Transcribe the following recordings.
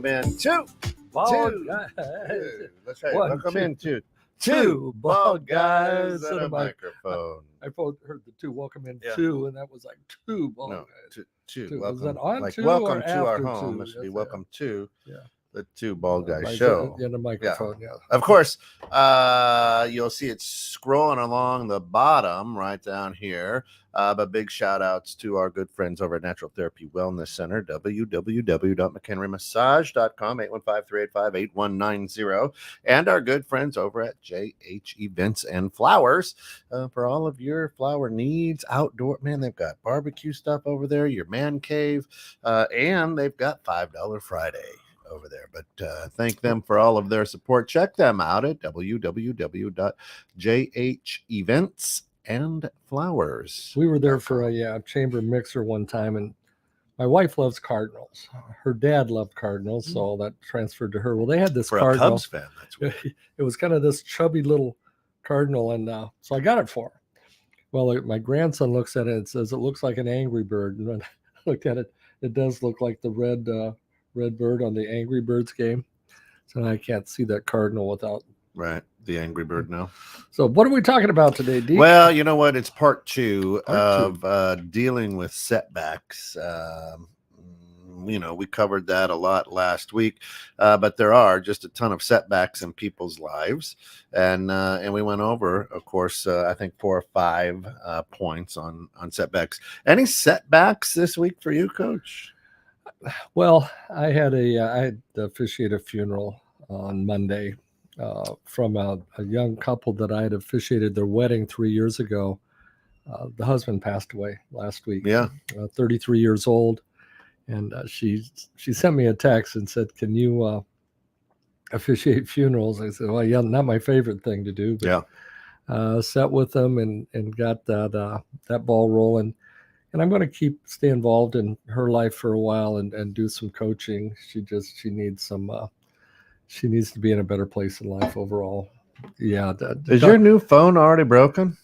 welcome in two. That's right. Welcome in two bald guys and a microphone. I both heard the two. Welcome in two, and that was like two bald guys. Two. Was Welcome, that on like two welcome or to our after home. two? It should be welcome to Yeah. the Two Bald Guys Right, show. And a microphone, yeah. Of course, you'll see it scrolling along the bottom right down here. But big shout outs to our good friends over at Natural Therapy Wellness Center, www.mchenrymassage.com, 815-385-8190, and our good friends over at JH Events and Flowers for all of your flower needs outdoor. Man, they've got barbecue stuff over there, your man cave, and they've got $5 Friday over there. But thank them for all of their support. Check them out at www.jhevents.and-flowers. We were there for a chamber mixer one time, and my wife loves cardinals. Her dad loved cardinals, so that transferred to her. Well, they had this for cardinal. A Cubs fan, that's weird. It was kind of this chubby little cardinal, and so I got it for her. Well, my grandson looks at it and says, it looks like an angry bird. And when I looked at it, it does look like the red bird on the Angry Birds game. So I can't see that cardinal without. Right, the Angry Bird now. So what are we talking about today, Deke? Well, you know what? It's part two of dealing with setbacks. We covered that a lot last week, but there are just a ton of setbacks in people's lives. And we went over, of course, I think 4 or 5 points on setbacks. Any setbacks this week for you, Coach? Well, I had to officiate a funeral on Monday from a young couple that I had officiated their wedding 3 years ago. The husband passed away last week. Yeah, 33 years old, and she sent me a text and said, "Can you officiate funerals?" I said, "Well, yeah, not my favorite thing to do, but sat with them and got that ball rolling." And I'm going to stay involved in her life for a while and do some coaching. She needs she needs to be in a better place in life overall. Yeah. Is your new phone already broken?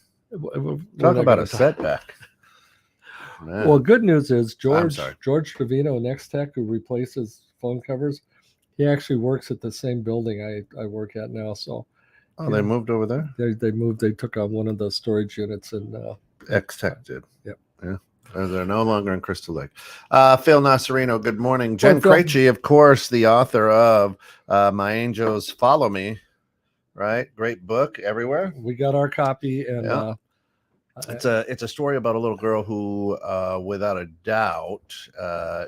Talk about a setback. Man. Well, good news is George Trevino, Next Tech, who replaces phone covers, he actually works at the same building I work at now. So, they moved over there. They moved. They took on one of the storage units and X Tech did. Yep. Yeah. They're no longer in Crystal Lake. Phil Nasarino, good morning. Jen Krejci, of course, the author of My Angels Follow Me, right? Great book everywhere. We got our copy, and it's a story about a little girl who, without a doubt,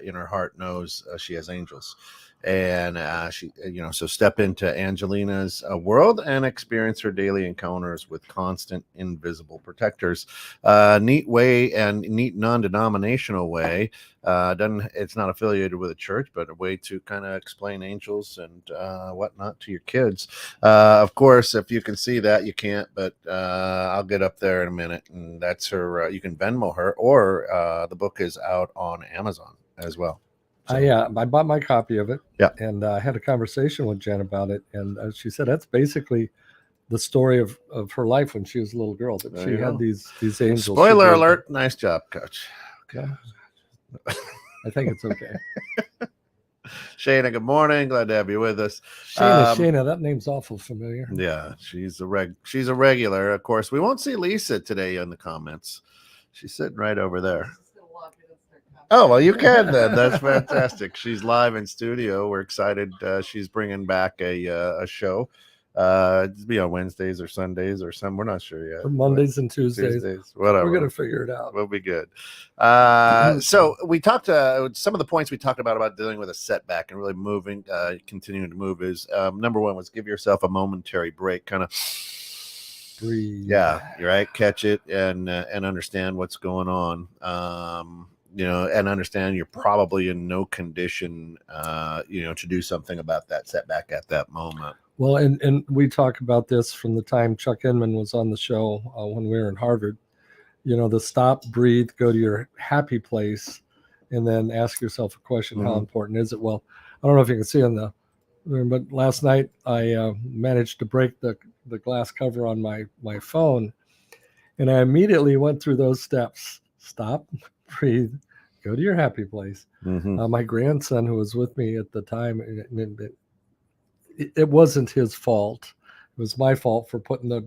in her heart knows she has angels. And she, so step into Angelina's world and experience her daily encounters with constant invisible protectors. Neat way and neat non-denominational way. It's not affiliated with a church, but a way to kind of explain angels and whatnot to your kids. Of course, if you can see that, you can't, but I'll get up there in a minute. And that's her. You can Venmo her, or the book is out on Amazon as well. So. I bought my copy of it. Yeah, and I had a conversation with Jen about it, and she said that's basically the story of her life when she was a little girl. That she had these angels. Spoiler alert! Nice job, Coach. Okay. I think it's okay. Shayna, good morning. Glad to have you with us. Shayna, that name's awful familiar. Yeah, she's a regular. Of course, we won't see Lisa today in the comments. She's sitting right over there. Oh, well, you can then. That's fantastic. She's live in studio. We're excited. She's bringing back a show. It'll be on Wednesdays or Sundays or some. We're not sure yet. Mondays and Tuesdays. Whatever. We're going to figure it out. We'll be good. So we talked some of the points we talked about dealing with a setback and really moving, continuing to move is number one was give yourself a momentary break, kind of breathe. Yeah, you're right. Catch it and understand what's going on. And understand you're probably in no condition, to do something about that setback at that moment. Well, and we talk about this from the time Chuck Inman was on the show when we were in Harvard. The stop, breathe, go to your happy place, and then ask yourself a question: How important is it? Well, I don't know if you can see on the room, but last night I managed to break the glass cover on my phone, and I immediately went through those steps: stop, breathe, Go to your happy place. My grandson, who was with me at the time, it wasn't his fault. It was my fault for putting the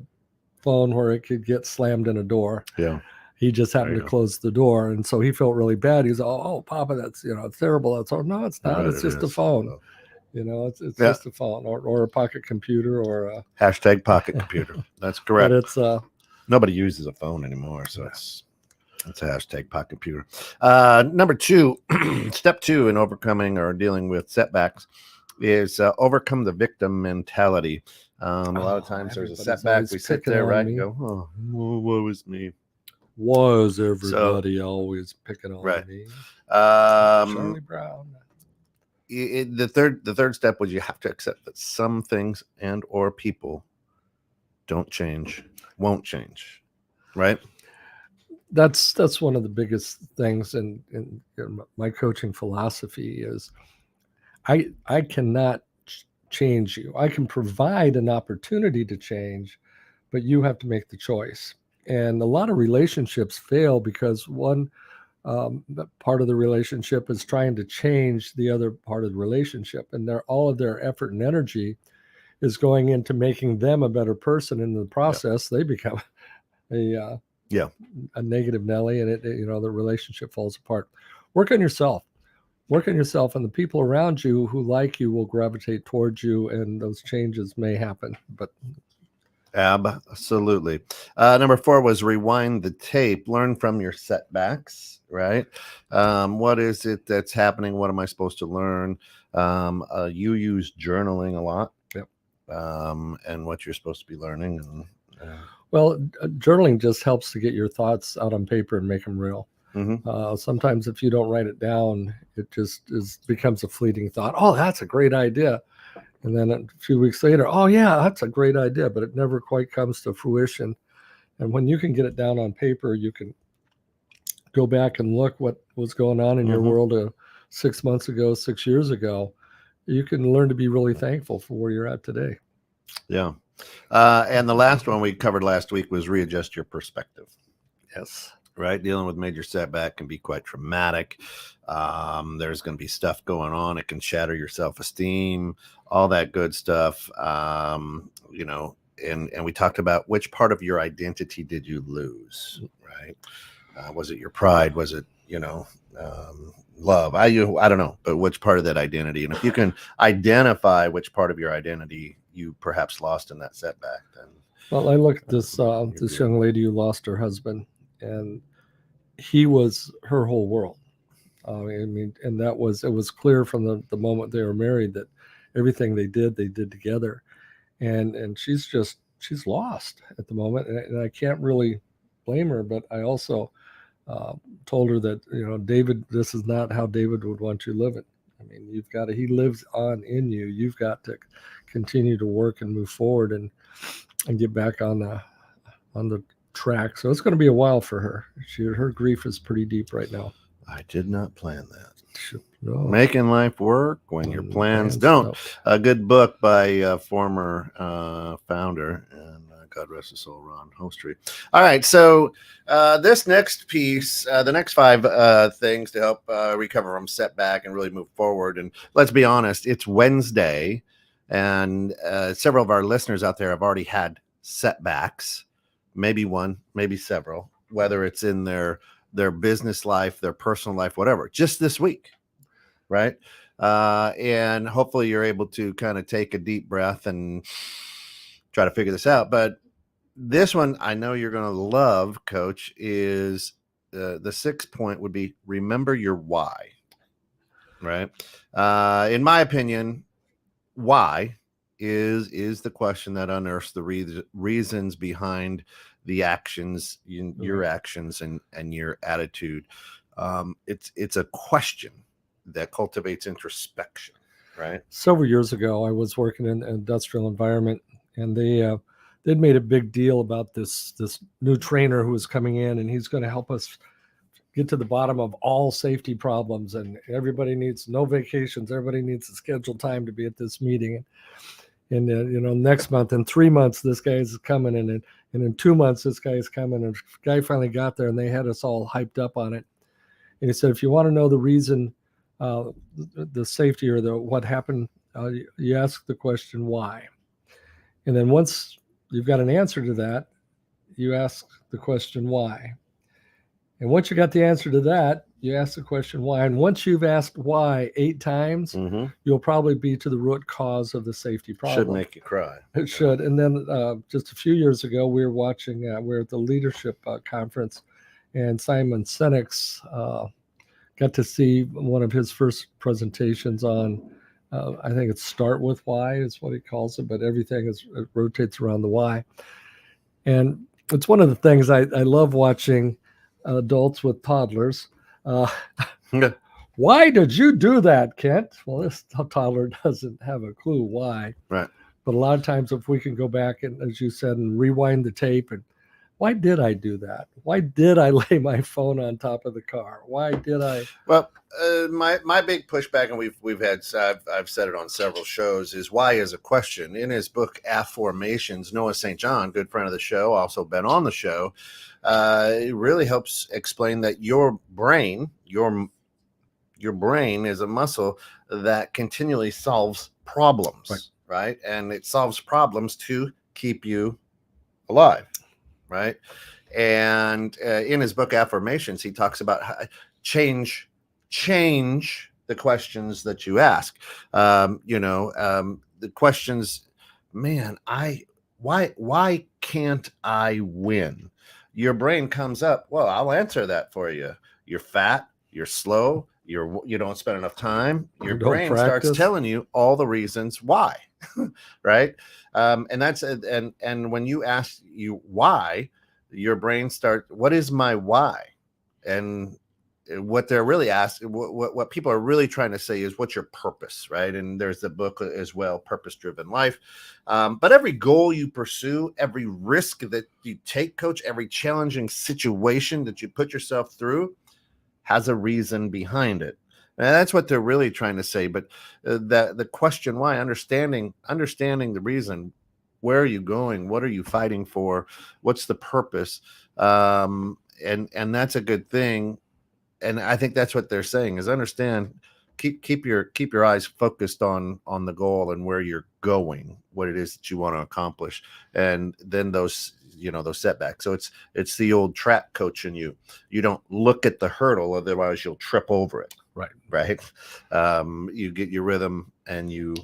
phone where it could get slammed in a door. Yeah. He just happened to close the door, and so he felt really bad. He's, oh, Papa, that's it's terrible. That's no, it's not. It's just a phone. It's just a phone or a pocket computer or a hashtag pocket computer. That's correct. But it's nobody uses a phone anymore, so it's a hashtag pocket computer. Number 2, step 2 in overcoming or dealing with setbacks is overcome the victim mentality. A lot of times there's a setback. We sit there, right, and go, "Oh, woe is me." Was everybody always picking on me? Charlie Brown. The third step was you have to accept that some things and or people don't change, won't change, right? That's one of the biggest things in my coaching philosophy is I cannot change you. I can provide an opportunity to change, but you have to make the choice. And a lot of relationships fail because one part of the relationship is trying to change the other part of the relationship, and all of their effort and energy is going into making them a better person. In the process, they become a negative Nelly, and the relationship falls apart. Work on yourself, and the people around you who like you will gravitate towards you, and those changes may happen. But absolutely. Number 4 was rewind the tape, learn from your setbacks, right? What is it that's happening? What am I supposed to learn? You use journaling a lot. Yep. And what you're supposed to be learning. Well, journaling just helps to get your thoughts out on paper and make them real. Sometimes if you don't write it down, it just becomes a fleeting thought. Oh, that's a great idea. And then a few weeks later, oh, yeah, that's a great idea, but it never quite comes to fruition. And when you can get it down on paper, you can go back and look what was going on in your world 6 months ago, 6 years ago. You can learn to be really thankful for where you're at today. Yeah. And the last one we covered last week was readjust your perspective. Yes. Right. Dealing with major setback can be quite traumatic. There's going to be stuff going on. It can shatter your self-esteem, all that good stuff. And we talked about which part of your identity did you lose, right? Was it your pride? Was it, love? I don't know, but which part of that identity? And if you can identify which part of your identity you perhaps lost in that setback, then. Well, I look at this young lady who lost her husband, and he was her whole world. And it was clear from the moment they were married that everything they did together. And she's lost at the moment. And I can't really blame her, but I also told her that, David, this is not how David would want you living. I mean, he lives on in you. You've got to continue to work and move forward and get back on the track. So it's going to be a while for her. Her grief is pretty deep right now. I did not plan that. No. Making life work when your plans don't. A good book by former founder, and God rest his soul, Ron Hostry. All right, so this next piece, the next 5 things to help recover from setback and really move forward. And let's be honest, it's Wednesday, and several of our listeners out there have already had setbacks. Maybe one, maybe several, whether it's in their business life, their personal life, whatever, just this week, right? And hopefully you're able to kind of take a deep breath and try to figure this out. But this one, I know you're going to love, Coach, is the 6th point would be remember your why, right? In my opinion, why is the question that unearths the reasons behind the actions, your actions and your attitude. It's a question that cultivates introspection, right? Several years ago, I was working in an industrial environment, and they'd made a big deal about this new trainer who was coming in, and he's going to help us get to the bottom of all safety problems. And everybody needs no vacations. Everybody needs a scheduled time to be at this meeting. And next month, in 3 months, this guy's coming, and in 2 months, this guy's coming. And the guy finally got there, and they had us all hyped up on it. And he said, if you want to know the reason, the safety or what happened, you ask the question why. And then once you've got an answer to that, you ask the question why. And once you got the answer to that, you ask the question why. And once you've asked why 8 times, you'll probably be to the root cause of the safety problem. Should make you cry. It should. And then just a few years ago, we were watching, we were at the leadership conference, and Simon Sinek's got to see one of his first presentations on, I think it's Start With Why is what he calls it, but everything it rotates around the why. And it's one of the things I love watching adults with toddlers. Why did you do that, Kent? Well, this toddler doesn't have a clue why. Right. But a lot of times if we can go back and, as you said, and rewind the tape, and why did I do that? Why did I lay my phone on top of the car? Why did I? Well, my big pushback, and we've had, I've said it on several shows, is why is a question. In his book Affirmations, Noah St. John, good friend of the show, also been on the show, it really helps explain that your brain is a muscle that continually solves problems, right? And it solves problems to keep you alive, right? And in his book Affirmations, he talks about how change the questions that you ask. The questions, man, why can't I win? Your brain comes up, well, I'll answer that for you. You're fat, you're slow, you don't spend enough time. Your brain starts telling you all the reasons why, right? And that's and when you ask you why, your brain starts, what is my why? And what they're really asking, what people are really trying to say is, what's your purpose, right? And there's the book as well, Purpose Driven Life. But every goal you pursue, every risk that you take, coach, every challenging situation that you put yourself through has a reason behind it. And that's what they're really trying to say. But the question why, understanding the reason, where are you going? What are you fighting for? What's the purpose? And that's a good thing. And I think that's what they're saying is understand, keep your eyes focused on the goal and where you're going, what it is that you want to accomplish. And then those setbacks. So it's the old track coach in you. You don't look at the hurdle, otherwise you'll trip over it. Right. You get your rhythm and you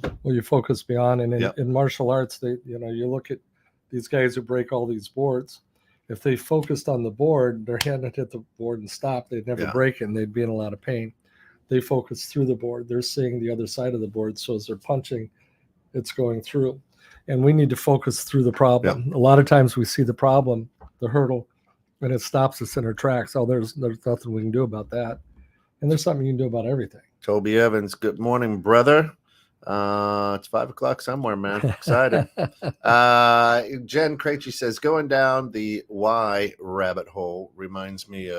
focus beyond. And in martial arts, you look at these guys who break all these boards. If they focused on the board, their hand would hit the board and stop. They'd never break it, and they'd be in a lot of pain. They focus through the board. They're seeing the other side of the board. So as they're punching, it's going through. And we need to focus through the problem. A lot of times we see the problem, the hurdle, and it stops us in our tracks. Oh, there's nothing we can do about that. And there's something you can do about everything. Toby Evans, good morning, brother. It's 5 o'clock somewhere, man. Excited. Jen Krejci says, going down the why rabbit hole reminds me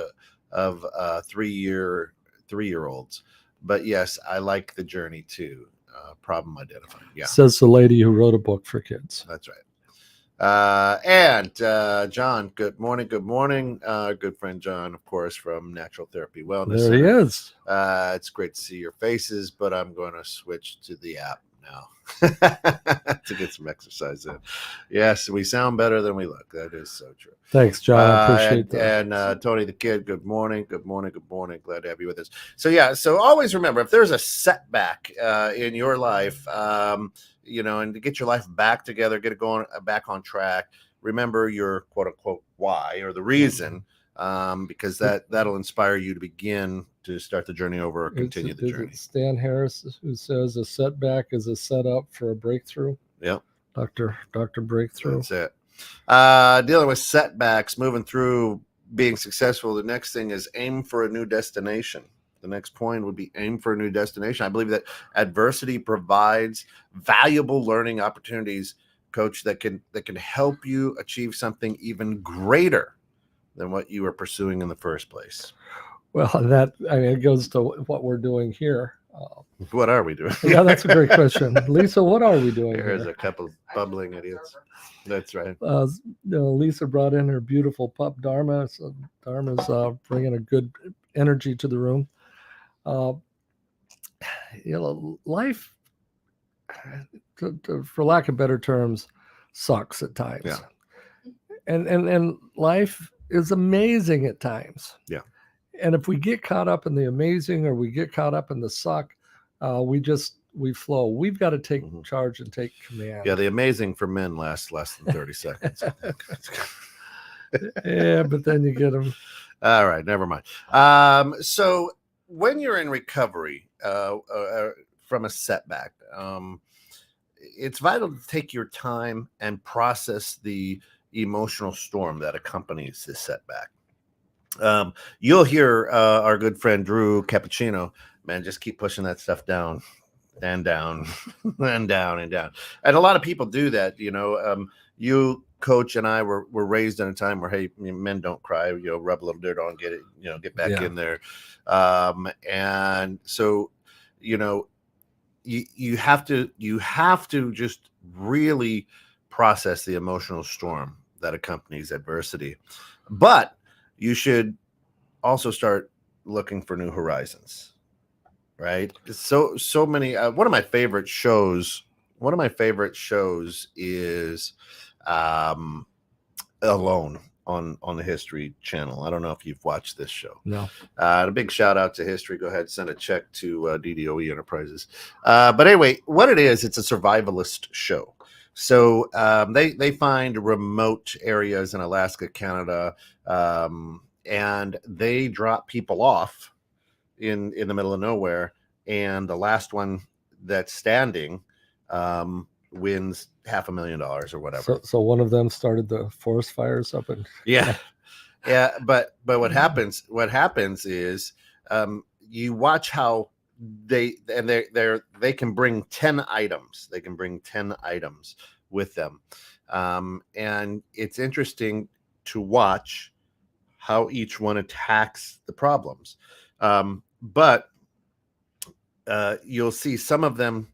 of 3-year-olds. But yes, I like the journey too. Problem identifying. Yeah. Says the lady who wrote a book for kids. That's right. And John, good morning. Good morning. Good friend John, of course, from Natural Therapy Wellness There he is. It's great to see your faces, but I'm going to switch to the app now to get some exercise in. Yes, we sound better than we look. That is so true. Thanks, John. I appreciate that. And Tony the Kid, good morning. Good morning. Good morning. Glad to have you with us. So always remember, if there's a setback in your life, and to get your life back together, get it going back on track, remember your quote unquote why, or the reason, because that'll inspire you to begin to start the journne over or continue the journey. Stan Harris who says a setback is a setup for a breakthrough. Yep. Dr. Breakthrough. That's it. Dealing with setbacks, moving through being successful. The next thing is aim for a new destination. The next point would be aim for a new destination. I believe that adversity provides valuable learning opportunities, coach, that can help you achieve something even greater than what you were pursuing in the first place. Well, it goes to what we're doing here. What are we doing? Yeah, that's a great question. Lisa, what are we doing here? Here's a couple of bubbling idiots. That's right. Lisa brought in her beautiful pup, Dharma. So Dharma's bringing a good energy to the room. Life, for lack of better terms, sucks at times. Yeah. And life is amazing at times. Yeah. And if we get caught up in the amazing or we get caught up in the suck, we flow. We've got to take charge and take command. Yeah, the amazing for men lasts less than 30 seconds. Yeah, but then you get them. All right, never mind. So when you're in recovery from a setback, it's vital to take your time and process the emotional storm that accompanies this setback. You'll hear our good friend Drew Cappuccino, man, just keep pushing that stuff down and down and down and down. And a lot of people do that. You, Coach, and I were raised in a time where, hey, men don't cry, rub a little dirt on, get it, get back in there. And so, you have to just really process the emotional storm that accompanies adversity. But you should also start looking for new horizons, right? So many. One of my favorite shows is Alone on the History Channel. I don't know if you've watched this show. No. A big shout out to History. Go ahead, send a check to DDOE Enterprises. But anyway, what it is, it's a survivalist show. So they find remote areas in Alaska, Canada, and they drop people off in the middle of nowhere. And the last one that's standing wins $500,000 or whatever. So one of them started the forest fires up in yeah. But what happens is you watch how they can bring 10 items. They can bring 10 items with them, and it's interesting to watch how each one attacks the problems. But you'll see some of them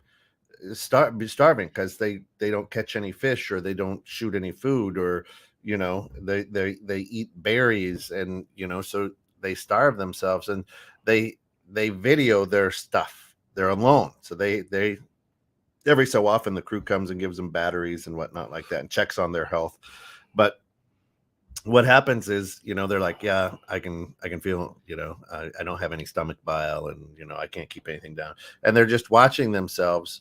be starving because they don't catch any fish, or they don't shoot any food, or they eat berries, and so they starve themselves, and they video their stuff. They're alone, so they every so often the crew comes and gives them batteries and whatnot like that and checks on their health. But what happens is, they're like, yeah, I can feel, I don't have any stomach bile, and I can't keep anything down, and they're just watching themselves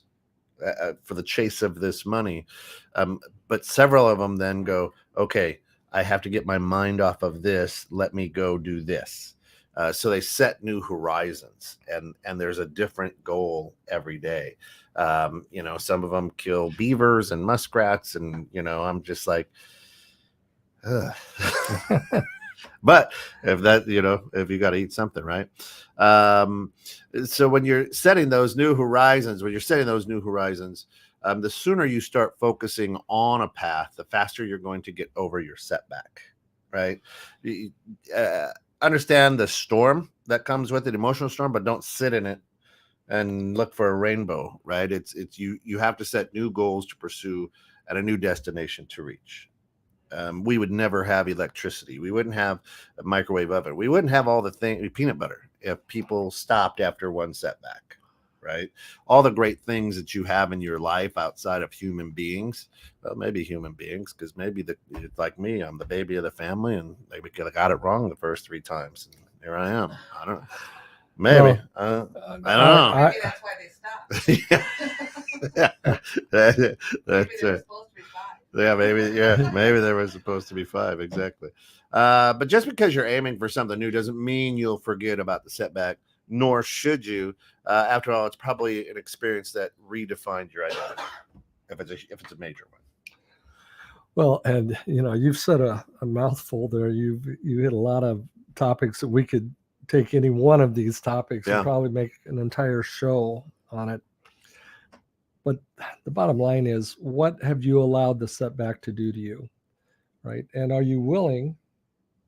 for the chase of this money. But several of them then go, okay, I have to get my mind off of this. Let me go do this. So they set new horizons, and there's a different goal every day. Some of them kill beavers and muskrats, and, I'm just like, but if you got to eat something, right? So when you're setting those new horizons, the sooner you start focusing on a path, the faster you're going to get over your setback, right? Understand the storm that comes with it, emotional storm, but don't sit in it and look for a rainbow, right? It's you have to set new goals to pursue and a new destination to reach. We would never have electricity. We wouldn't have a microwave oven. We wouldn't have all the peanut butter, if people stopped after one setback, right? All the great things that you have in your life outside of human beings, well, maybe human beings, because maybe like me, I'm the baby of the family, and maybe I got it wrong the first 3 times, and here I am. I don't know. Maybe. No, I don't know. Maybe that's why they stopped. That's it. Yeah, maybe there was supposed to be 5, exactly. But just because you're aiming for something new doesn't mean you'll forget about the setback, nor should you. After all, it's probably an experience that redefined your identity, if it's a major one. Well, and you've said a mouthful there. You hit a lot of topics that we could take any one of these topics and probably make an entire show on it. But the bottom line is, what have you allowed the setback to do to you, right? And are you willing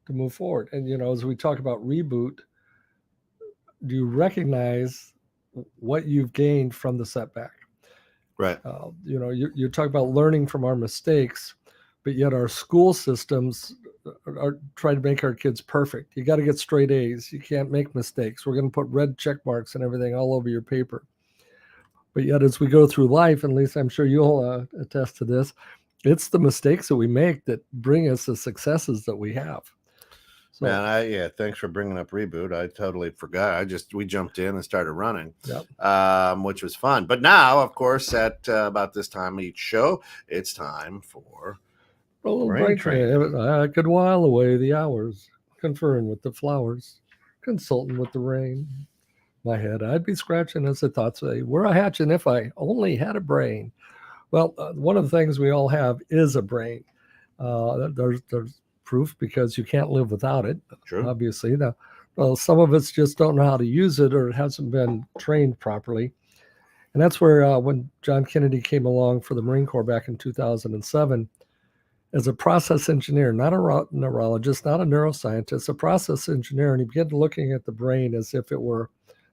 to move forward? And, as we talk about reboot, do you recognize what you've gained from the setback? Right. You talk about learning from our mistakes, but yet our school systems try to make our kids perfect. You got to get straight A's. You can't make mistakes. We're going to put red check marks and everything all over your paper. But yet, as we go through life, and Lisa, I'm sure you'll attest to this, it's the mistakes that we make that bring us the successes that we have. So, man, thanks for bringing up Reboot. I totally forgot. We jumped in and started running, which was fun. But now, of course, at about this time of each show, it's time for a little brain training. I could while away the hours, conferring with the flowers, consulting with the rain. My head, I'd be scratching as the thoughts say, were I hatching if I only had a brain. Well, one of the things we all have is a brain. There's proof because you can't live without it. True. Obviously. Now, well, some of us just don't know how to use it, or it hasn't been trained properly. And that's where when John Kennedy came along for the Marine Corps back in 2007, as a process engineer, not a neurologist, not a neuroscientist, a process engineer, and he began looking at the brain as if it were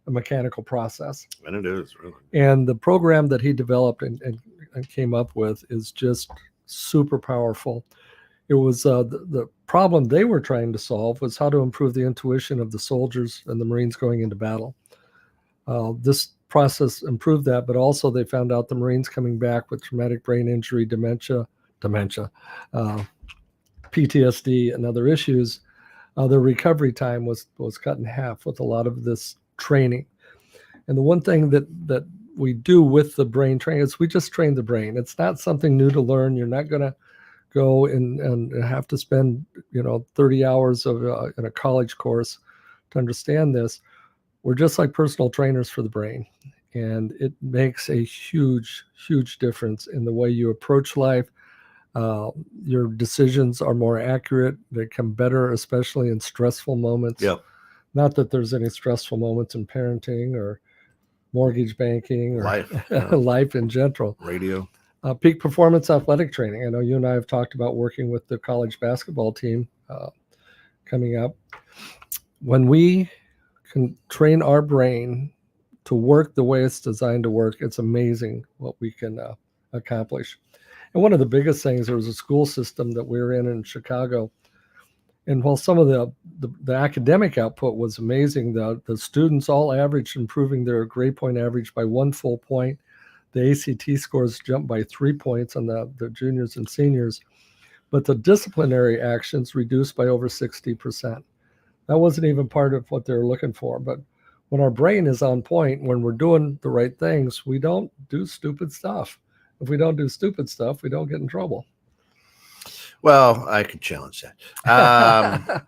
a mechanical process. And it is, really. And the program that he developed and came up with is just super powerful. It was the problem they were trying to solve was how to improve the intuition of the soldiers and the Marines going into battle. This process improved that, but also they found out the Marines coming back with traumatic brain injury, dementia, PTSD, and other issues, their recovery time was cut in half with a lot of this training. And the one thing that we do with the brain training is we just train the brain. It's not something new to learn. You're not going to go and have to spend 30 hours of in a college course to understand this. We're just like personal trainers for the brain, and it makes a huge difference in the way you approach life. Your decisions are more accurate. They come better, especially in stressful moments. Yeah. Not that there's any stressful moments in parenting or mortgage banking or life in general. Radio. Peak performance athletic training. I know you and I have talked about working with the college basketball team coming up. When we can train our brain to work the way it's designed to work, it's amazing what we can accomplish. And one of the biggest things, there was a school system that we were in Chicago. And while some of the academic output was amazing, the students all averaged improving their grade point average by 1 full point. The ACT scores jumped by 3 points on the juniors and seniors, but the disciplinary actions reduced by over 60%. That wasn't even part of what they were looking for. But when our brain is on point, when we're doing the right things, we don't do stupid stuff. If we don't do stupid stuff, we don't get in trouble. Well, I could challenge that.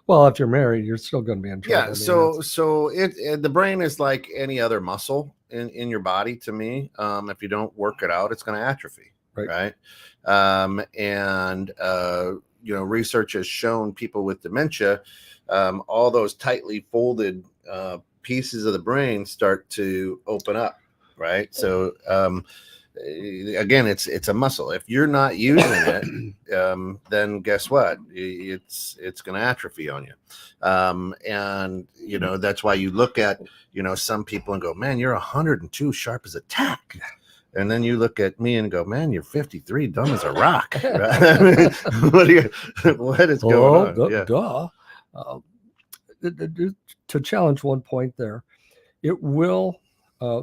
Well, if you're married, you're still going to be in trouble. Yeah. So the brain is like any other muscle in your body. To me, if you don't work it out, it's going to atrophy. Right. Research has shown people with dementia, all those tightly folded pieces of the brain start to open up. Right. So, again, it's a muscle. If you're not using it, then guess what? It's going to atrophy on you. That's why you look at, some people and go, man, you're 102, sharp as a tack. And then you look at me and go, man, you're 53, dumb as a rock. Right? What is going on? To challenge one point there, it will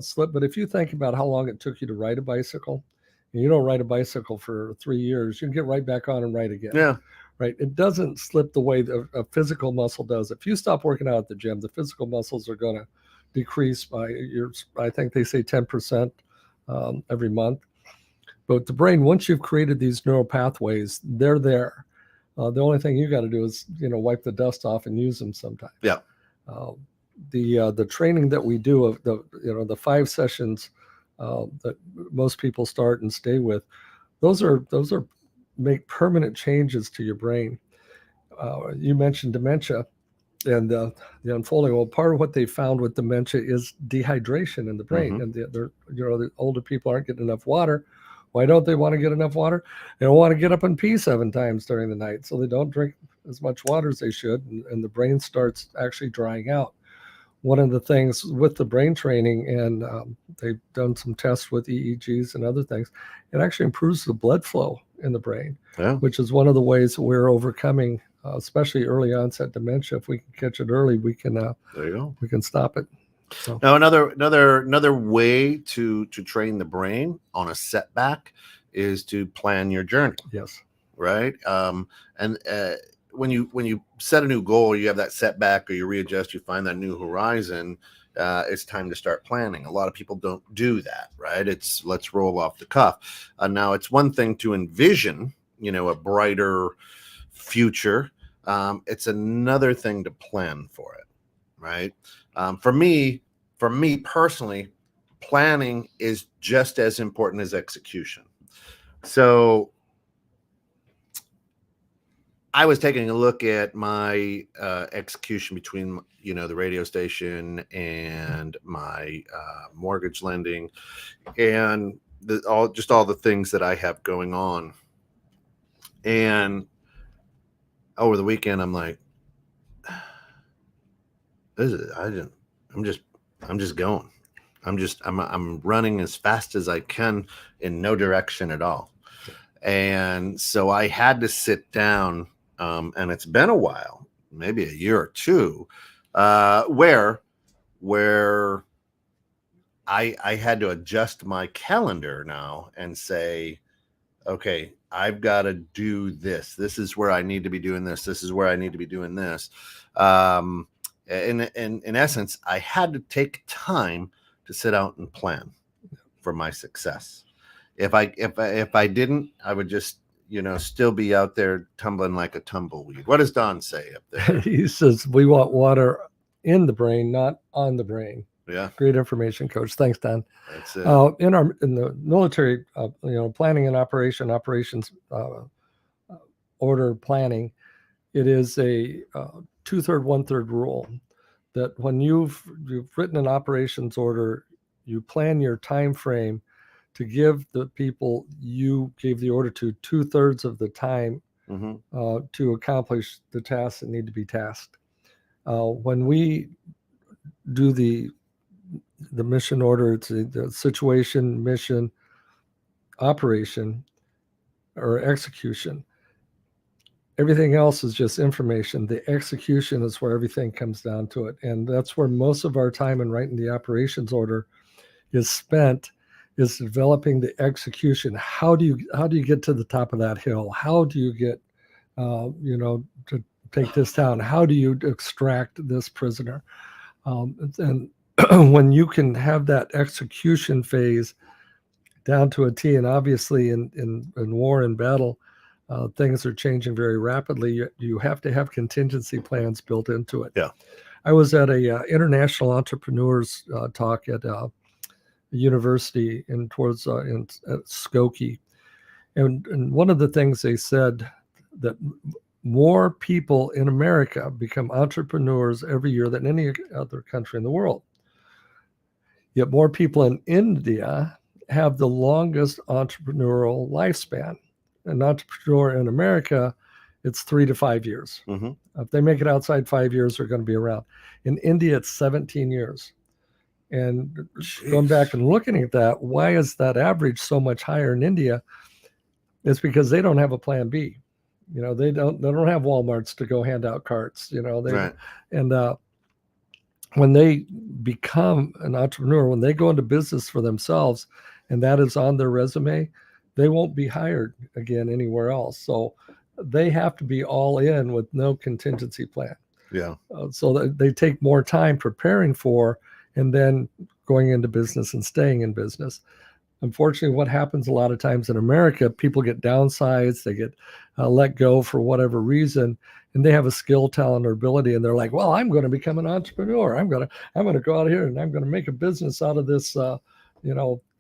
slip. But if you think about how long it took you to ride a bicycle, and you don't ride a bicycle for 3 years, you can get right back on and ride again. Yeah. Right. It doesn't slip the way a physical muscle does. If you stop working out at the gym, the physical muscles are going to decrease by I think they say 10% every month. But the brain, once you've created these neural pathways, they're there. The only thing you got to do is, wipe the dust off and use them sometimes. Yeah. The training that we do of the 5 sessions that most people start and stay with, those are make permanent changes to your brain. You mentioned dementia and the unfolding. Well, part of what they found with dementia is dehydration in the brain, and the older people aren't getting enough water. Why don't they want to get enough water? They don't want to get up and pee 7 times during the night, so they don't drink as much water as they should, and the brain starts actually drying out. One of the things with the brain training, and they've done some tests with EEGs and other things, it actually improves the blood flow in the brain, Yeah. which is one of the ways we're overcoming, especially early onset dementia. If we can catch it early, we can there you go. We can stop it. So now another way to train the brain on a setback is to plan your journey. Yes. Right. And when you set a new goal, you have that setback, or you readjust, you find that new horizon. It's time to start planning. A lot of people don't do that, right? It's let's roll off the cuff. Now, it's one thing to envision, a brighter future. It's another thing to plan for it, right? For me personally, planning is just as important as execution. So I was taking a look at my execution between, the radio station and my mortgage lending, and all the things that I have going on. And over the weekend, I'm like, I'm just going. I'm running as fast as I can in no direction at all. And so I had to sit down. And it's been a while, maybe a year or two, where I had to adjust my calendar now and say, okay, I've got to do this. This is where I need to be doing this. This is where I need to be doing this. In essence, I had to take time to sit out and plan for my success. If I didn't, I would just still be out there tumbling like a tumbleweed. What does Don say up there? He says, we want water in the brain, not on the brain. Yeah. Great information, Coach. Thanks, Don. That's it. In the military, planning and operations order planning, it is a 2/3, 1/3 rule that when you've written an operations order, you plan your time frame to give the people you gave the order to 2/3 of the time to accomplish the tasks that need to be tasked. When we do the mission order, it's the situation, mission, operation, or execution. Everything else is just information. The execution is where everything comes down to it. And that's where most of our time in writing the operations order is spent, is developing the execution. How do you get to the top of that hill? How do you get, to take this down? How do you extract this prisoner? And when you can have that execution phase down to a T, and obviously in war and battle, things are changing very rapidly. You have to have contingency plans built into it. Yeah. I was at a international entrepreneurs talk at a university at Skokie, and one of the things they said that more people in America become entrepreneurs every year than any other country in the world. Yet more people in India have the longest entrepreneurial lifespan. An entrepreneur in America, it's 3 to 5 years. Mm-hmm. If they make it outside 5 years, they're going to be around. In India, it's 17 years. And going back and looking at that, why is that average so much higher in India? It's because they don't have a plan B. They don't have Walmarts to go hand out carts. Right. And when they become an entrepreneur, when they go into business for themselves, and that is on their resume, they won't be hired again anywhere else. So they have to be all in with no contingency plan. Yeah. So that they take more time preparing for and then going into business and staying in business. Unfortunately, what happens a lot of times in America, people get downsized, they get let go for whatever reason, and they have a skill, talent, or ability, and they're like, well, I'm going to become an entrepreneur. I'm going to go out here and I'm going to make a business out of this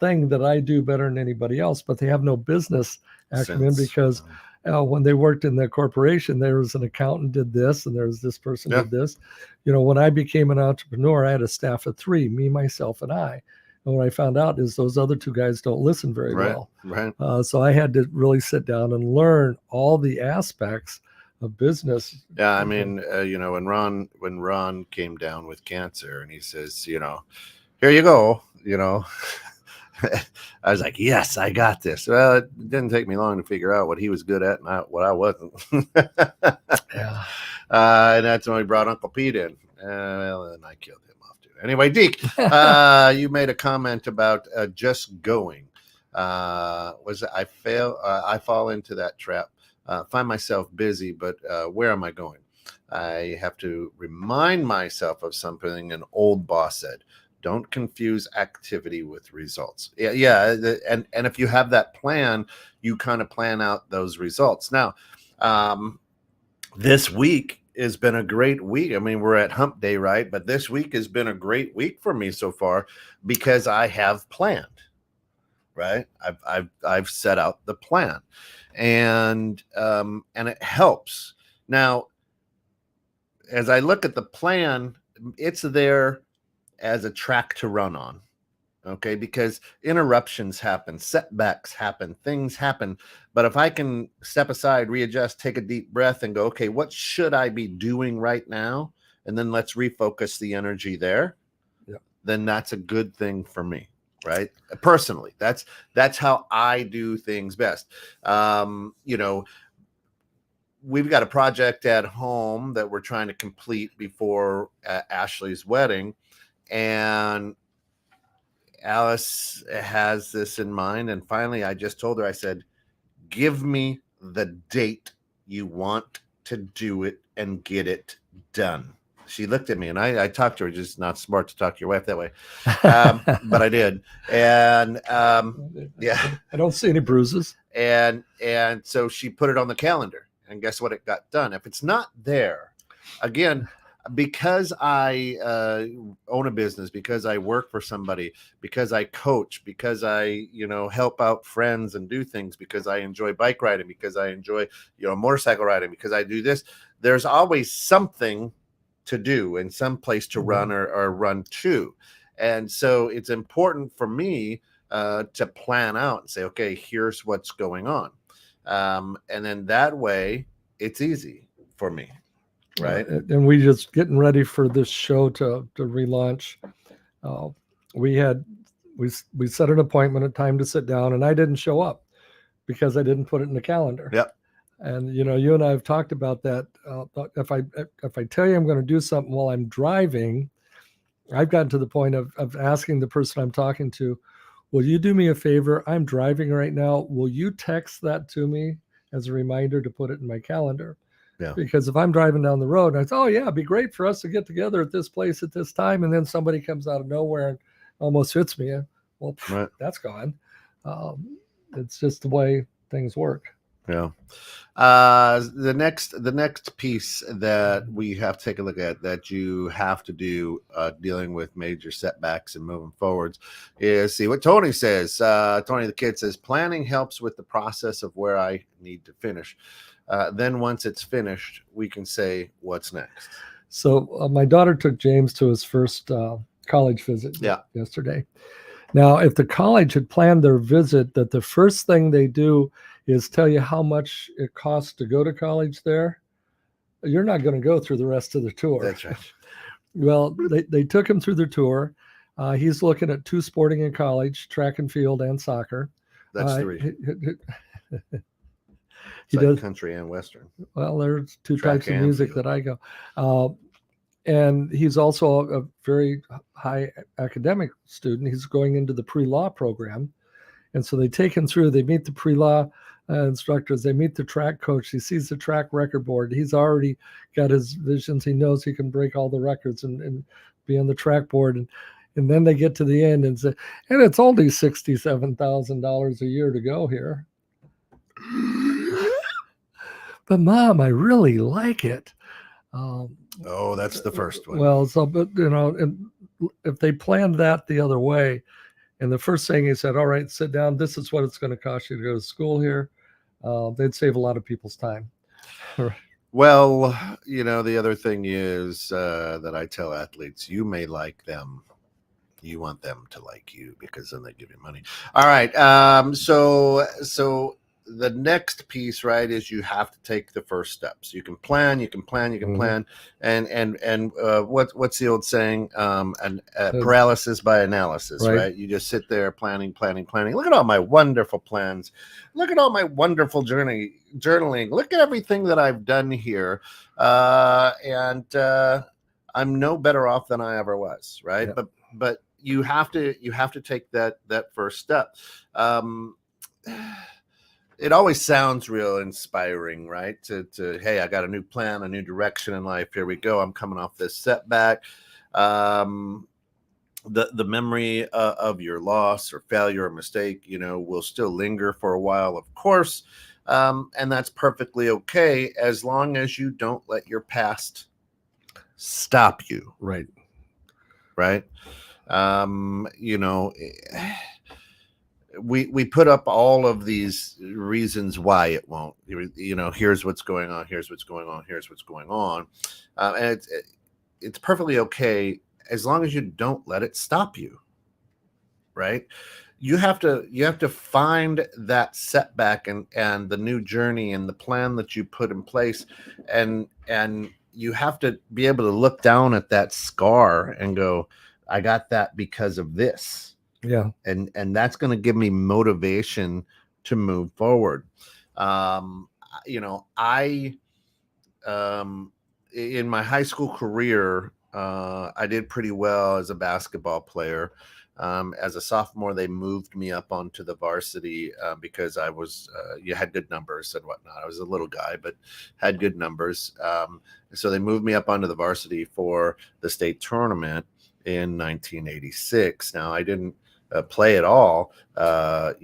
thing that I do better than anybody else. But they have no business acumen because when they worked in the corporation, there was an accountant did this and there was this person did this. When I became an entrepreneur, I had a staff of 3, me, myself, and I. And what I found out is those other 2 guys don't listen very well. Right. So I had to really sit down and learn all the aspects of business. Yeah, I mean, when Ron came down with cancer, and he says, here you go, I was like, yes, I got this. Well, it didn't take me long to figure out what he was good at and what I wasn't. Yeah. And that's when we brought Uncle Pete in. Well, and I killed him off too. Anyway, Deke, you made a comment about just going. I fall into that trap. Find myself busy, but where am I going? I have to remind myself of something an old boss said. Don't confuse activity with results. Yeah. And if you have that plan, you kind of plan out those results. Now, this week has been a great week. I mean, we're at hump day, right? But this week has been a great week for me so far because I have planned, right? I've set out the plan, and it helps. Now, as I look at the plan, it's there as a track to run on. Okay, because interruptions happen, setbacks happen, things happen. But if I can step aside, readjust, take a deep breath and go, okay, what should I be doing right now? And then let's refocus the energy there. Yeah. Then that's a good thing for me, right? Personally, that's how I do things best. We've got a project at home that we're trying to complete before Ashley's wedding. And Alice has this in mind. And finally, I just told her, I said, give me the date you want to do it and get it done. She looked at me and I talked to her, just not smart to talk to your wife that way. But I did. And yeah, I don't see any bruises. And so she put it on the calendar, and guess what? It got done. If it's not there, again, because I own a business, because I work for somebody, because I coach, because I, help out friends and do things, because I enjoy bike riding, because I enjoy, motorcycle riding, because I do this, there's always something to do and some place to run or run to. And so it's important for me to plan out and say, okay, here's what's going on. And then that way it's easy for me. Right. And we just getting ready for this show to relaunch. We set an appointment, a time to sit down, and I didn't show up because I didn't put it in the calendar. Yep. And you and I have talked about that. If I tell you I'm going to do something while I'm driving, I've gotten to the point of asking the person I'm talking to, will you do me a favor? I'm driving right now. Will you text that to me as a reminder to put it in my calendar? Yeah. Because if I'm driving down the road and I say, oh yeah, it'd be great for us to get together at this place at this time, and then somebody comes out of nowhere and almost hits me, well, right. That's gone. It's just the way things work. Yeah. The next piece that we have to take a look at that you have to do dealing with major setbacks and moving forwards is see what Tony says. Tony the kid says planning helps with the process of where I need to finish. Then once it's finished, we can say what's next. So my daughter took James to his first college visit yesterday. Now, if the college had planned their visit that the first thing they do is tell you how much it costs to go to college there, you're not going to go through the rest of the tour. That's right. Well, they took him through the tour. He's looking at 2 sporting in college, track and field and soccer. That's 3. He does country and western. Well, there's 2 types of music field that I go. And he's also a very high academic student. He's going into the pre-law program. And so they take him through, they meet the pre-law instructors, they meet the track coach, he sees the track record board. He's already got his visions. He knows he can break all the records and be on the track board. And then they get to the end and say, and it's only $67,000 a year to go here. But Mom, I really like it. That's the first one. Well, so, but and if they planned that the other way, and the first thing he said, all right, sit down, this is what it's going to cost you to go to school here, they'd save a lot of people's time. Well, the other thing is that I tell athletes, you may like them. You want them to like you because then they give you money. All right. So the next piece, right, is you have to take the first steps. You can plan, and what's the old saying? Paralysis by analysis, right? You just sit there planning. Look at all my wonderful plans. Look at all my wonderful journaling. Look at everything that I've done here, and I'm no better off than I ever was, right? Yeah. But you have to take that first step. It always sounds real inspiring, right? To hey, I got a new plan, a new direction in life. Here we go. I'm coming off this setback. The memory of your loss or failure or mistake, will still linger for a while, of course, and that's perfectly okay as long as you don't let your past stop you. Right. We put up all of these reasons why it won't. Here's what's going on. Here's what's going on. Here's what's going on, and it's perfectly okay as long as you don't let it stop you. Right? You have to find that setback and the new journey and the plan that you put in place, and you have to be able to look down at that scar and go, I got that because of this. Yeah. And that's going to give me motivation to move forward. In my high school career, I did pretty well as a basketball player. As a sophomore, they moved me up onto the varsity because I was, you had good numbers and whatnot. I was a little guy, but had good numbers. So they moved me up onto the varsity for the state tournament in 1986. Now, I didn't play at all. I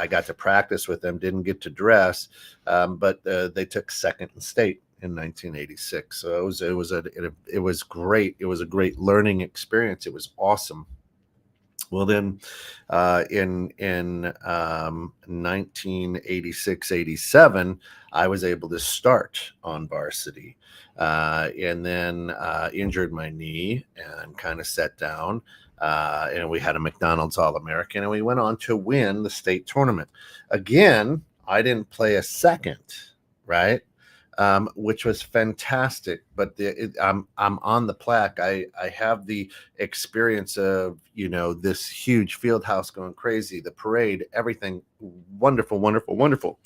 got to practice with them, didn't get to dress, but they took second in state in 1986. So it was great. It was a great learning experience. It was awesome. Well, then in 1986-87, I was able to start on varsity, and then injured my knee and kind of sat down. And we had a McDonald's All-American, and we went on to win the state tournament. Again, I didn't play a second, right? Which was fantastic. But I'm on the plaque. I have the experience of this huge field house going crazy, the parade, everything wonderful, wonderful, wonderful.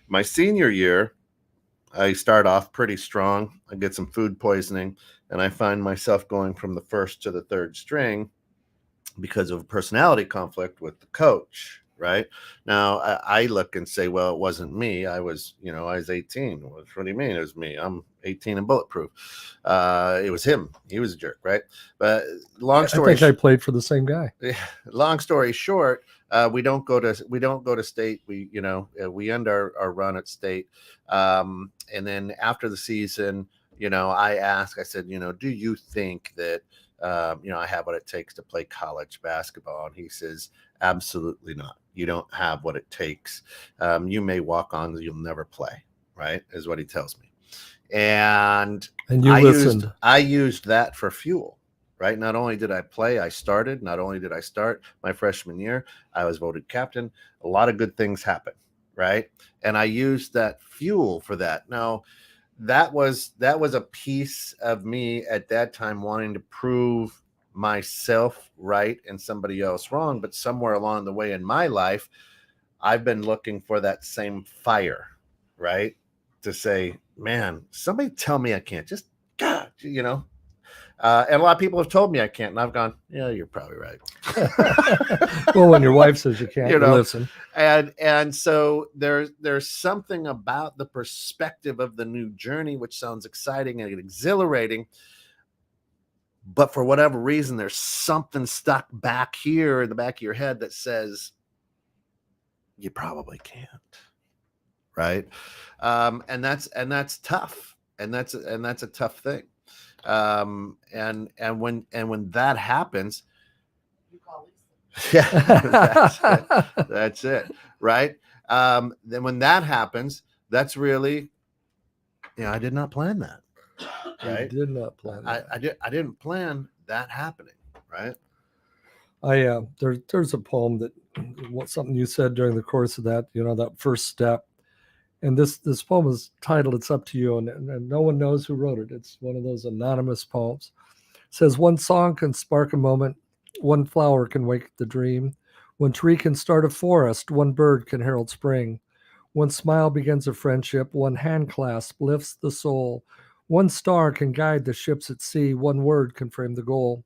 My senior year, I start off pretty strong. I get some food poisoning, and I find myself going from the first to the third string because of a personality conflict with the coach. Right now, I look and say, well, it wasn't me. I was 18. What do you mean it was me? I'm 18 and bulletproof. It was him. He was a jerk, right? But long story. I think I played for the same guy. Long story short, we don't go to state. We end our run at state, and then after the season, I said, do you think that I have what it takes to play college basketball? And he says, absolutely not. You don't have what it takes. You may walk on, you'll never play, right? Is what he tells me. And you listened. I used that for fuel, right? Not only did I play, I started. Not only did I start my freshman year, I was voted captain. A lot of good things happened, right? And I used that fuel for that. Now, that was a piece of me at that time wanting to prove myself right and somebody else wrong. But somewhere along the way in my life, I've been looking for that same fire, right? To say, man, somebody tell me I can't. Just God, and a lot of people have told me I can't, and I've gone, yeah, you're probably right. Well, when your wife says you can't, you listen. And so there's something about the perspective of the new journey, which sounds exciting and exhilarating. But for whatever reason, there's something stuck back here in the back of your head that says you probably can't, right? And that's tough, and that's a tough thing. And when that happens, You call yeah, that's it, right? Then when that happens, that's really, I did not plan that. Right? You did not plan that. I didn't plan that happening, right? There's a poem that something you said during the course of that, that first step. And this poem is titled "It's Up to You," and no one knows who wrote it. It's one of those anonymous poems. It says, "One song can spark a moment, one flower can wake the dream, one tree can start a forest, one bird can herald spring. One smile begins a friendship, one hand clasp lifts the soul. One star can guide the ships at sea, one word can frame the goal.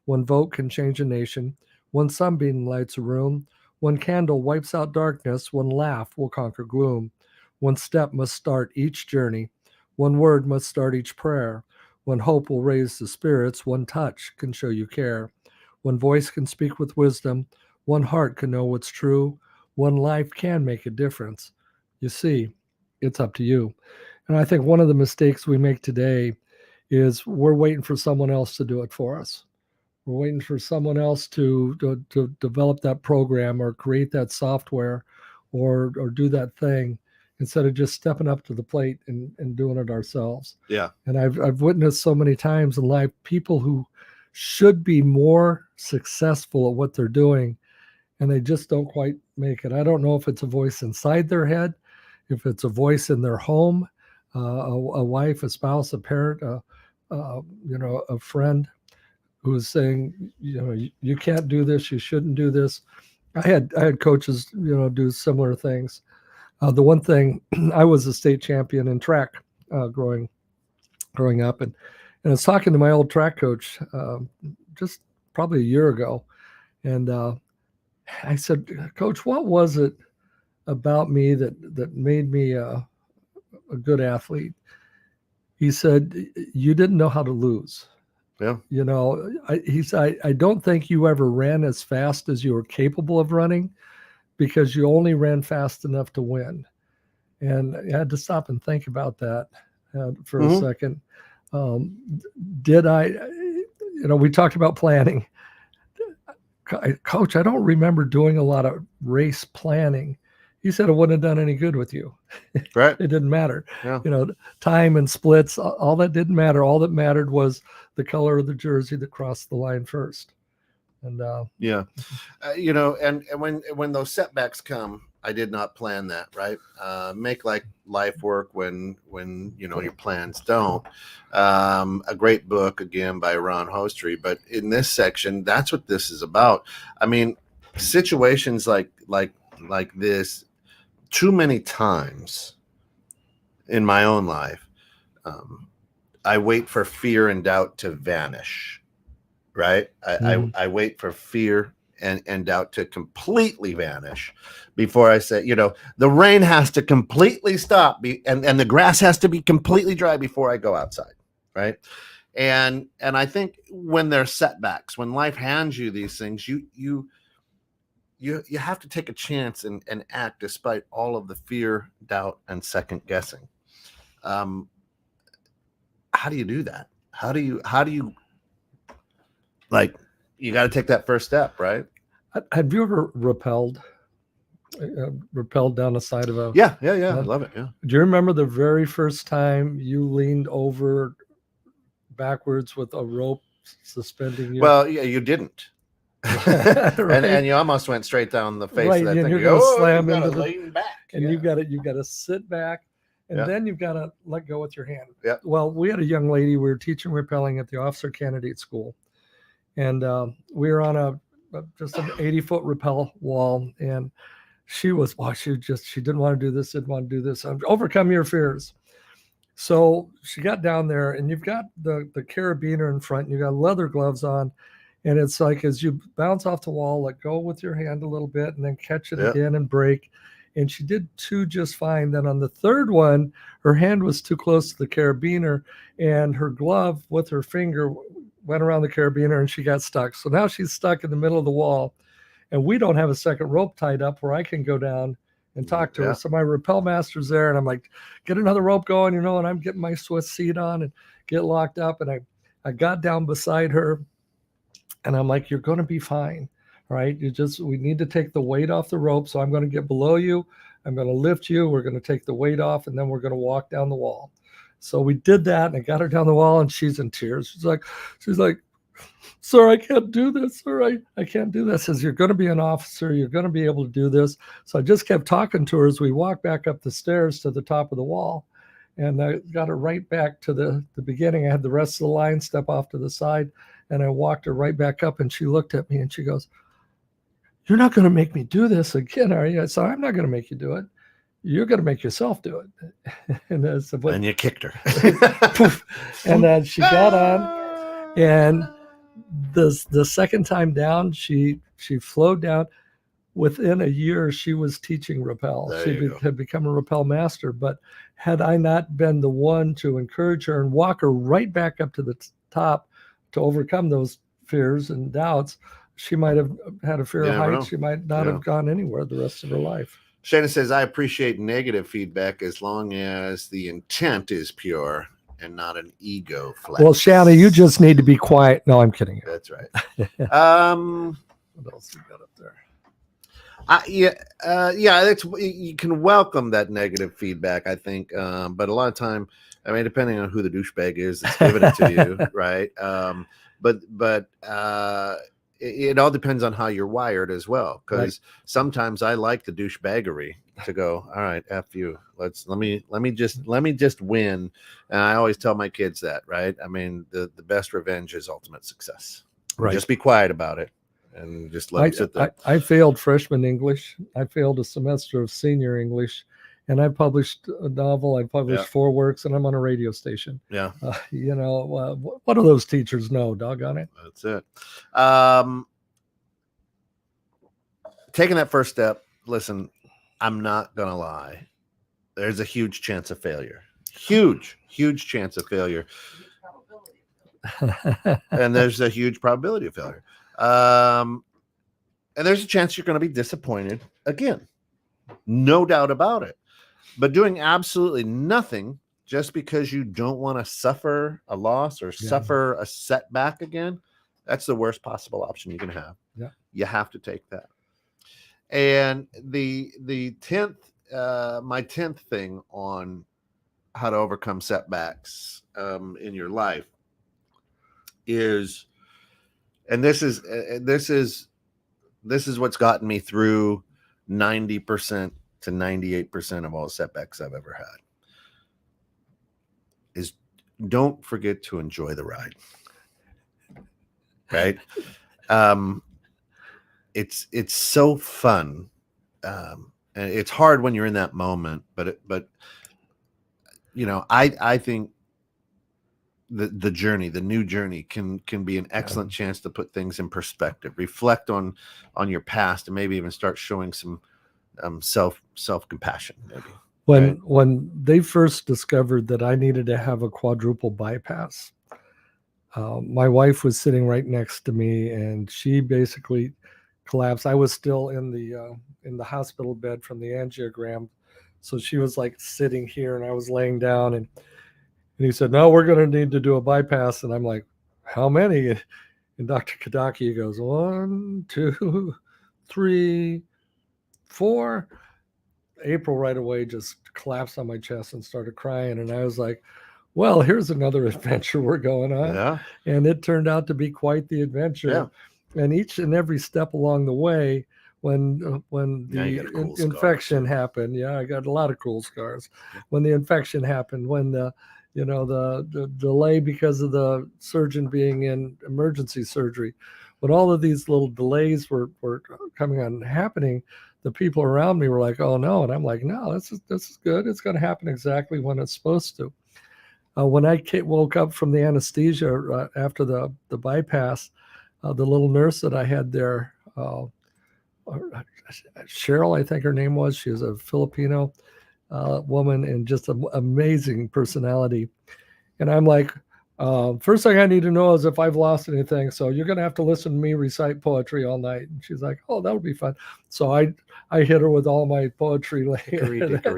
One vote can change a nation, one sunbeam lights a room, one candle wipes out darkness, one laugh will conquer gloom. One step must start each journey, one word must start each prayer. One hope will raise the spirits, one touch can show you care. One voice can speak with wisdom, one heart can know what's true, one life can make a difference. You see, it's up to you." And I think one of the mistakes we make today is we're waiting for someone else to do it for us. We're waiting for someone else to develop that program or create that software or do that thing instead of just stepping up to the plate and doing it ourselves. Yeah. And I've witnessed so many times in life people who should be more successful at what they're doing, and they just don't quite make it. I don't know if it's a voice inside their head, if it's a voice in their home, a wife, a spouse, a parent, a friend who is saying, you can't do this, you shouldn't do this. I had coaches, do similar things. The one thing, I was a state champion in track growing up, and I was talking to my old track coach just probably a year ago, and I said, "Coach, what was it about me that made me a good athlete?" He said, "You didn't know how to lose." Yeah. He said, I don't think you ever ran as fast as you were capable of running because you only ran fast enough to win. And I had to stop and think about that for a second. Did I, we talked about planning. Coach, I don't remember doing a lot of race planning. He said it wouldn't have done any good with you. Right. It didn't matter. Yeah. Time and splits, all that didn't matter. All that mattered was the color of the jersey that crossed the line first. And and when those setbacks come, I did not plan that, right? Make like life work when your plans don't. A great book again by Ron Hostry, but in this section, that's what this is about. I mean, situations like this, too many times in my own life, I wait for fear and doubt to vanish, right? I wait for fear and doubt to completely vanish before I say, the rain has to completely stop and the grass has to be completely dry before I go outside, right? And I think when there's setbacks, when life hands you these things, you have to take a chance and act despite all of the fear, doubt, and second guessing. How do you do that? How do you like, you got to take that first step, right? Have you ever rappelled down the side of a... Yeah. I love it. Yeah. Do you remember the very first time you leaned over backwards with a rope suspending you? Well, yeah, you didn't. Right. and you almost went straight down the face of that thing. You're going to slam into the lean back, and you got to sit back, and then you've got to let go with your hand. Yeah. Well, we had a young lady. We were teaching rappelling at the officer candidate school, and we were on just an 80-foot rappel wall, and she didn't want to do this, didn't want to do this. Overcome your fears. So she got down there, and you've got the carabiner in front, and you got leather gloves on. And it's like, as you bounce off the wall, let go with your hand a little bit and then catch it again and break. And she did two just fine. Then on the third one, her hand was too close to the carabiner and her glove with her finger went around the carabiner and she got stuck. So now she's stuck in the middle of the wall and we don't have a second rope tied up where I can go down and talk to her. So my rappel master's there and I'm like, get another rope going, and I'm getting my Swiss seat on and get locked up. And I got down beside her. And I'm like, you're going to be fine, right? We need to take the weight off the rope. So I'm going to get below you. I'm going to lift you. We're going to take the weight off, and then we're going to walk down the wall. So we did that, and I got her down the wall, and she's in tears. She's like, sir, I can't do this. Sir, I can't do this. Says, you're going to be an officer. You're going to be able to do this. So I just kept talking to her as we walked back up the stairs to the top of the wall. And I got her right back to the beginning. I had the rest of the line step off to the side, and I walked her right back up, and she looked at me and she goes, you're not going to make me do this again, are you? I said, I'm not going to make you do it. You're going to make yourself do it. And, said, and you kicked her. And then she got on, and the second time down, she flowed down. Within a year, she was teaching rappel. She had become a rappel master. But had I not been the one to encourage her and walk her right back up to the top to overcome those fears and doubts, she might have had a fear of heights. She might not have gone anywhere the rest of her life. Shannon says, I appreciate negative feedback as long as the intent is pure and not an ego flex. Well, Shannon, you just need to be quiet. No, I'm kidding you. That's right. What else you got up there? That's, you can welcome that negative feedback, I think. But a lot of time, I mean, depending on who the douchebag is that's giving it to you, right? But it all depends on how you're wired as well. Because sometimes I like the douchebaggery to go, all right, F you. Let me just win. And I always tell my kids that, right? I mean, the best revenge is ultimate success. Right. Just be quiet about it. And just let them sit there. I failed freshman English. I failed a semester of senior English, and I published a novel. I published 4 works, and I'm on a radio station. Yeah. What do those teachers know? Doggone it. That's it. Taking that first step. Listen, I'm not gonna lie. There's a huge chance of failure. Huge chance of failure. And there's a huge probability of failure. And there's a chance you're going to be disappointed again. No doubt about it. But doing absolutely nothing just because you don't want to suffer a loss or suffer a setback again, that's the worst possible option you can have. Yeah. You have to take that. And the 10th, my 10th thing on how to overcome setbacks in your life is, and this is what's gotten me through 90% to 98% of all setbacks I've ever had, is don't forget to enjoy the ride. Right? It's so fun. And it's hard when you're in that moment, but I think the journey, the new journey can be an excellent chance to put things in perspective, reflect on your past, and maybe even start showing some self-compassion. Maybe when they first discovered that I needed to have a quadruple bypass, my wife was sitting right next to me, and she basically collapsed. I was still in the hospital bed from the angiogram, so she was like sitting here, and I was laying down, and he said, no, we're going to need to do a bypass. And I'm like, how many? And Dr. Kadaki goes, 1, 2, 3, 4. April right away just collapsed on my chest and started crying. And I was like, well, here's another adventure we're going on. Yeah. And it turned out to be quite the adventure. Yeah. And each and every step along the way, when the infection happened, I got a lot of cool scars. When the infection happened, when the delay because of the surgeon being in emergency surgery, when all of these little delays were coming on and happening, the people around me were like, oh no. And I'm like, no, this is good. It's going to happen exactly when it's supposed to. When I woke up from the anesthesia after the bypass, the little nurse that I had there, Cheryl, I think her name was, she was a Filipino woman and just an amazing personality. And I'm like, first thing I need to know is if I've lost anything. So you're going to have to listen to me recite poetry all night. And she's like, oh, that would be fun. So I hit her with all my poetry later.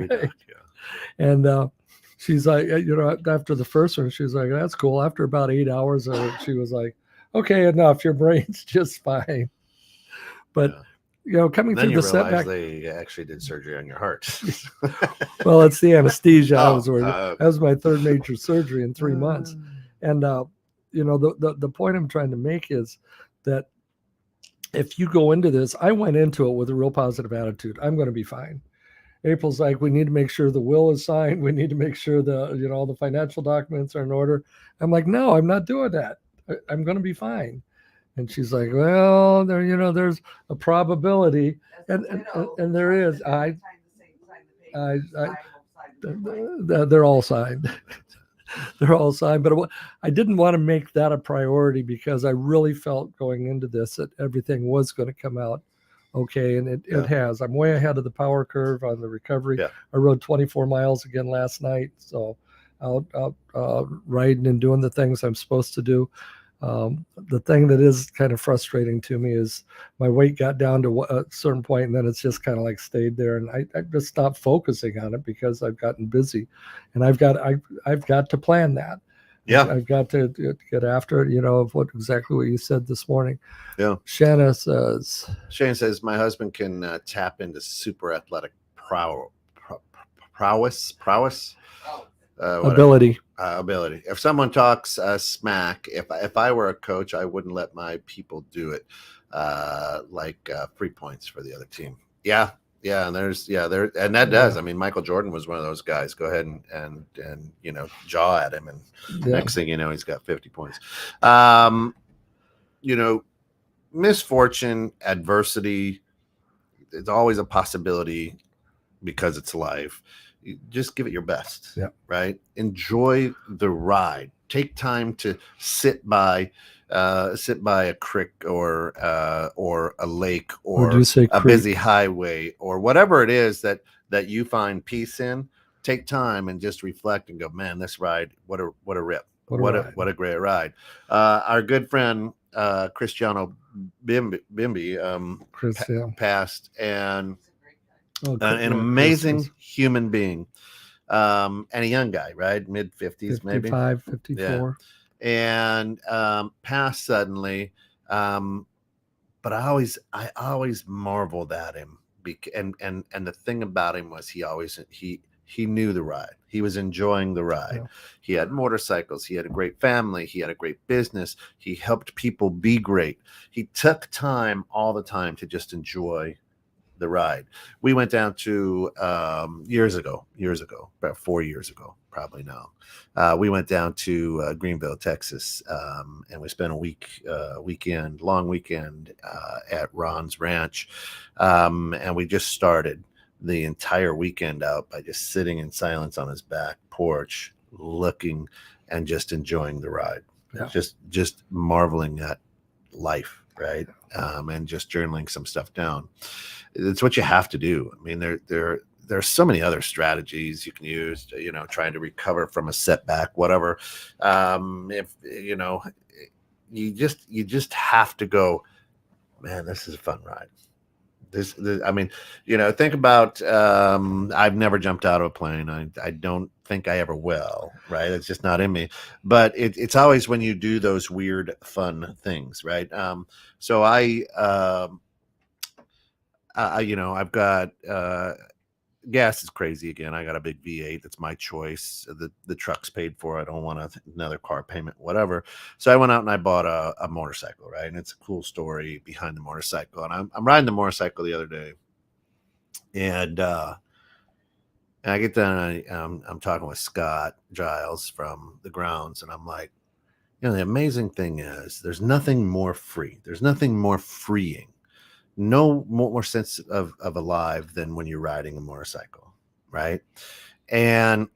And she's like, after the first one, she's like, that's cool. After about 8 hours, she was like, okay, enough. Your brain's just fine. But coming through the setback, they actually did surgery on your heart. Well, it's the anesthesia. I was worried. That was my third major surgery in 3 months, and the point I'm trying to make is that if you go into this, I went into it with a real positive attitude. I'm going to be fine. April's like, we need to make sure the will is signed. We need to make sure all the financial documents are in order. I'm like, no, I'm not doing that. I'm going to be fine. And she's like, well, there's a probability, and there is. They're all signed. They're all signed. But I didn't want to make that a priority because I really felt going into this that everything was going to come out okay, and it has. I'm way ahead of the power curve on the recovery. Yeah. I rode 24 miles again last night, so out riding and doing the things I'm supposed to do. The thing that is kind of frustrating to me is my weight got down to a certain point, and then it's just kind of like stayed there, and I just stopped focusing on it because I've gotten busy, and I've got to plan that. Yeah, I've got to get after it. Of exactly what you said this morning. Yeah. Shane says my husband can tap into super athletic prowess. Ability. Ability. If someone talks smack, if I were a coach, I wouldn't let my people do it. Like free points for the other team. Yeah, and that does. I mean, Michael Jordan was one of those guys. Go ahead and jaw at him, and next thing you know, he's got 50 points. Misfortune, adversity, it's always a possibility because it's life. You just give it your best, right? Enjoy the ride. Take time to sit by a creek or a lake or a busy highway or whatever it is that you find peace in. Take time and just reflect and go, man, this ride, what a rip. What a great ride. Our good friend Cristiano Bimby passed, and an amazing human being, and a young guy, right? Mid-50s, maybe 55, 54. And passed suddenly. But I always marveled at him, and the thing about him was he knew the ride. He was enjoying the ride. Yeah. He had motorcycles. He had a great family. He had a great business. He helped people be great. He took time all the time to just enjoy the ride. We went down to years ago, about 4 years ago, probably now. We went down to Greenville, Texas, and we spent a long weekend at Ron's ranch, and we just started the entire weekend out by just sitting in silence on his back porch, looking and just enjoying the ride. Yeah. Just marveling at life, right? And just journaling some stuff down. It's what you have to do. I mean, there's so many other strategies you can use, trying to recover from a setback, whatever. If you just have to go, man, this is a fun ride. This I mean, think about, I've never jumped out of a plane. I don't think I ever will, right? It's just not in me, but it's always when you do those weird, fun things, right? So I've got, gas is crazy again. I got a big V8. That's my choice. The truck's paid for. I don't want another car payment, whatever. So I went out and I bought a motorcycle, right? And it's a cool story behind the motorcycle. And I'm riding the motorcycle the other day, and I get done. I'm talking with Scott Giles from the grounds, and I'm like, the amazing thing is there's nothing more free. There's nothing more freeing. No more sense of alive than when you're riding a motorcycle, right? And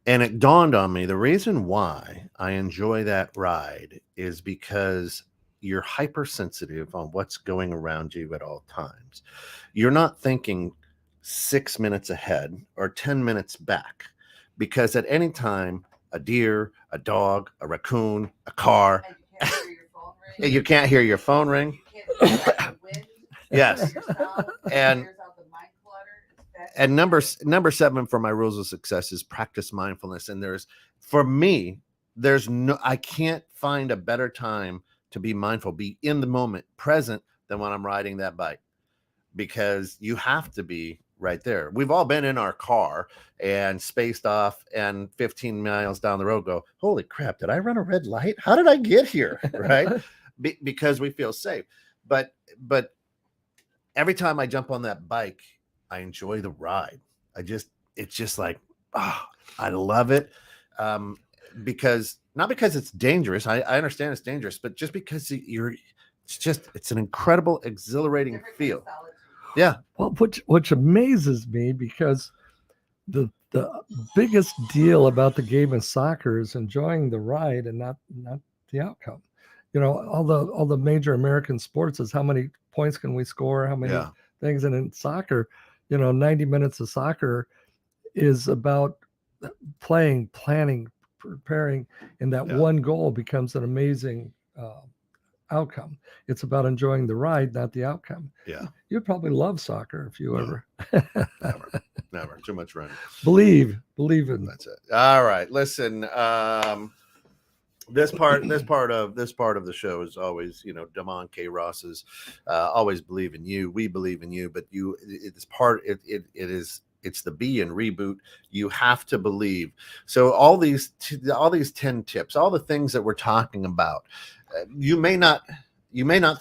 and it dawned on me, the reason why I enjoy that ride is because you're hypersensitive on what's going around you at all times. You're not thinking 6 minutes ahead or 10 minutes back, because at any time, a deer, a dog, a raccoon, a car, you can't hear your phone ring. Yes. And number 7 for my rules of success is practice mindfulness. And I can't find a better time to be mindful, be in the moment, present, than when I'm riding that bike, because you have to be right there. We've all been in our car and spaced off, and 15 miles down the road go, holy crap, did I run a red light? How did I get here? Right? Because we feel safe. But every time I jump on that bike, I enjoy the ride. It's just like, I love it. Because not because it's dangerous. I understand it's dangerous, but just because it's an incredible, exhilarating feel. Yeah. Well, which amazes me, because the biggest deal about the game of soccer is enjoying the ride and not the outcome. All the major American sports is how many points can we score, how many things. And in soccer, 90 minutes of soccer is about playing, planning, preparing, and that one goal becomes an amazing outcome. It's about enjoying the ride, not the outcome. Yeah. You'd probably love soccer if you ever. Never. Too much running. Believe in. That's it. All right. Listen, this part of the show is always, Damon K. Ross's always believe in you. We believe in you, but it's the B in reboot. You have to believe. So all these 10 tips, all the things that we're talking about, you may not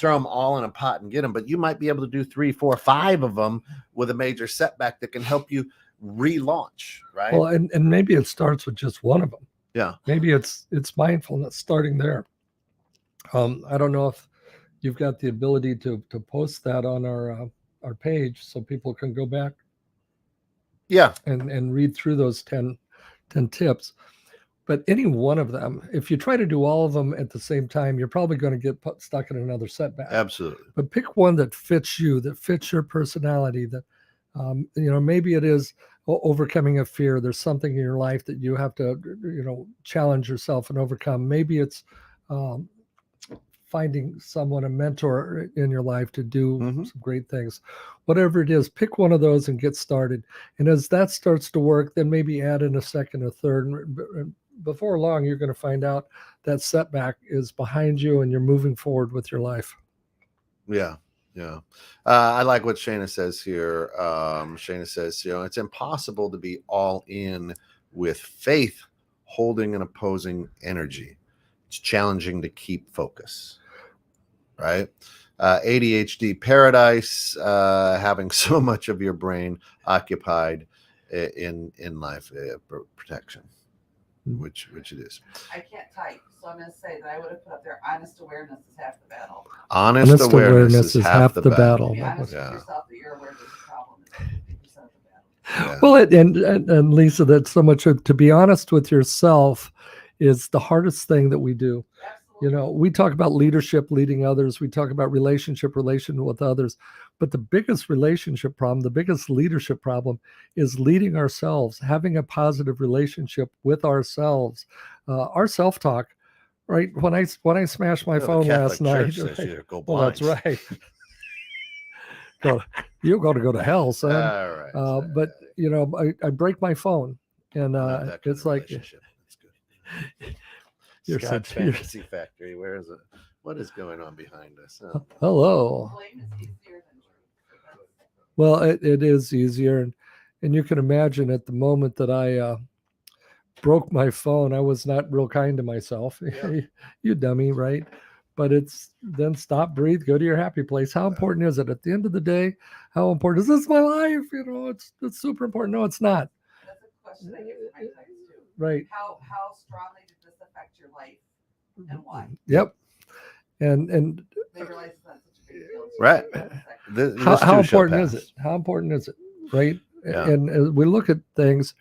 throw them all in a pot and get them, but you might be able to do 3, 4, 5 of them with a major setback that can help you relaunch, right? Well, and maybe it starts with just one of them. Yeah. Maybe it's mindfulness starting there. I don't know if you've got the ability to post that on our page so people can go back. Yeah. And read through those 10 tips. But any one of them, if you try to do all of them at the same time, you're probably going to get stuck in another setback. Absolutely. But pick one that fits you, that fits your personality, that, maybe it is overcoming a fear. There's something in your life that you have to, challenge yourself and overcome. Maybe it's finding someone, a mentor in your life to do some great things. Whatever it is, pick one of those and get started. And as that starts to work, then maybe add in a second, a third. And before long, you're going to find out that setback is behind you and you're moving forward with your life. Yeah. Yeah. I like what Shana says here. Shana says, it's impossible to be all in with faith holding an opposing energy. It's challenging to keep focus, right? ADHD paradise, having so much of your brain occupied in life protection, which it is. I can't type, so I'm going to say that I would have put up there, honest awareness is half the battle. Honest awareness is half the battle. Be honest with yourself that you're aware there's a problem. It's 50% of the battle. Yeah. Well, and Lisa, that's so much. To be honest with yourself is the hardest thing that we do. Absolutely. We talk about leadership, leading others. We talk about relation with others. But the biggest relationship problem, the biggest leadership problem is leading ourselves, having a positive relationship with ourselves. Our self-talk, right? When I smashed my phone last night. Well, that's right. You're going to go to hell, son. All right. But, I break my phone. And it's like... You're such Fantasy Factory. Where is it? What is going on behind us? Oh. Hello. Well, it is easier, and you can imagine at the moment that I broke my phone, I was not real kind to myself. Yeah. You dummy, right? But it's then stop, breathe, go to your happy place. How important is it? At the end of the day, how important is this? My life? It's super important. No, it's not. That's a question I get from my text too. Right. How strongly did this affect your life and why? Yep. And they realize it's not such a big deal. Right. How important is it? How important is it? Right. Yeah. And as we look at things,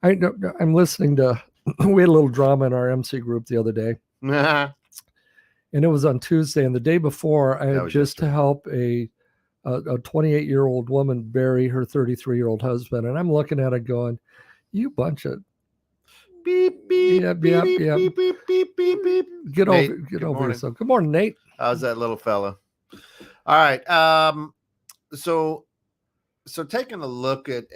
I'm listening to, we had a little drama in our MC group the other day. And it was on Tuesday. And the day before, I had just to help a 28-year-old woman bury her 33-year-old husband. And I'm looking at it going, you bunch of beep, beep, beep, beep, beep, beep, beep, beep. Get over yourself. Good morning, Nate. How's that little fella? All right. So taking a look at